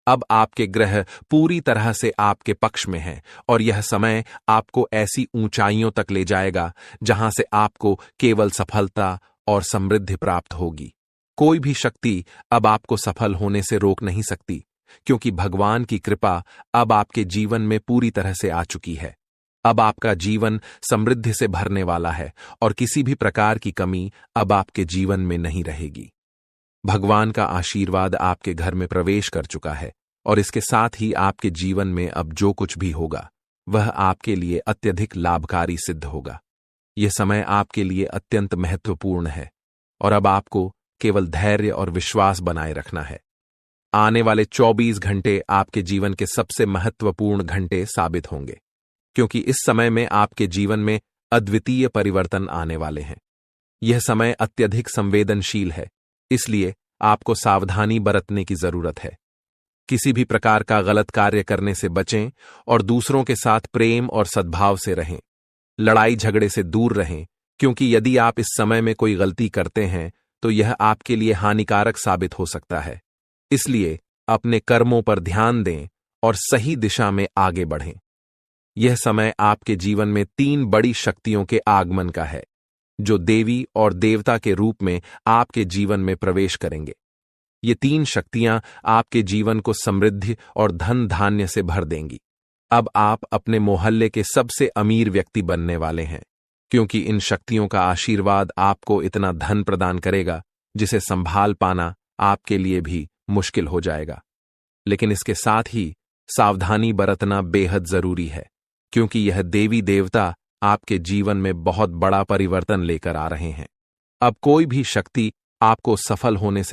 S2: अब आपके ग्रह पूरी तरह से आपके पक्ष में हैं और यह समय आपको ऐसी ऊंचाइयों तक ले जाएगा जहां से आपको केवल सफलता और समृद्धि प्राप्त होगी। कोई भी शक्ति अब आपको सफल होने से रोक नहीं सकती, क्योंकि भगवान की कृपा अब आपके जीवन में पूरी तरह से आ चुकी है। अब आपका जीवन समृद्धि से भरने वाला है और किसी भी प्रकार की कमी अब आपके जीवन में नहीं रहेगी। भगवान का आशीर्वाद आपके घर में प्रवेश कर चुका है और इसके साथ ही आपके जीवन में अब जो कुछ भी होगा, वह आपके लिए अत्यधिक लाभकारी सिद्ध होगा। यह समय आपके लिए अत्यंत महत्वपूर्ण है और अब आपको केवल धैर्य और विश्वास बनाए रखना है। आने वाले 24 घंटे आपके जीवन के सबसे महत्वपूर्ण घंटे साबित होंगे, क्योंकि इस समय में आपके जीवन में अद्वितीय परिवर्तन आने वाले हैं। यह समय अत्यधिक संवेदनशील है, इसलिए आपको सावधानी बरतने की जरूरत है। किसी भी प्रकार का गलत कार्य करने से बचें और दूसरों के साथ प्रेम और सद्भाव से रहें। लड़ाई झगड़े से दूर रहें, क्योंकि यदि आप इस समय में कोई गलती करते हैं तो यह आपके लिए हानिकारक साबित हो सकता है। इसलिए अपने कर्मों पर ध्यान दें और सही दिशा में आगे बढ़ें। यह समय आपके जीवन में 3 बड़ी शक्तियों के आगमन का है, जो देवी और देवता के रूप में आपके जीवन में प्रवेश करेंगे। ये 3 शक्तियां आपके जीवन को समृद्धि और धन धान्य से भर देंगी। अब आप अपने मोहल्ले के सबसे अमीर व्यक्ति बनने वाले हैं, क्योंकि इन शक्तियों का आशीर्वाद आपको इतना धन प्रदान करेगा जिसे संभाल पाना आपके लिए भी मुश्किल हो जाएगा। लेकिन इसके साथ ही सावधानी बरतना बेहद जरूरी है, क्योंकि यह देवी देवता आपके जीवन में बहुत बड़ा परिवर्तन लेकर आ रहे हैं। अब कोई भी शक्ति आपको सफल होने से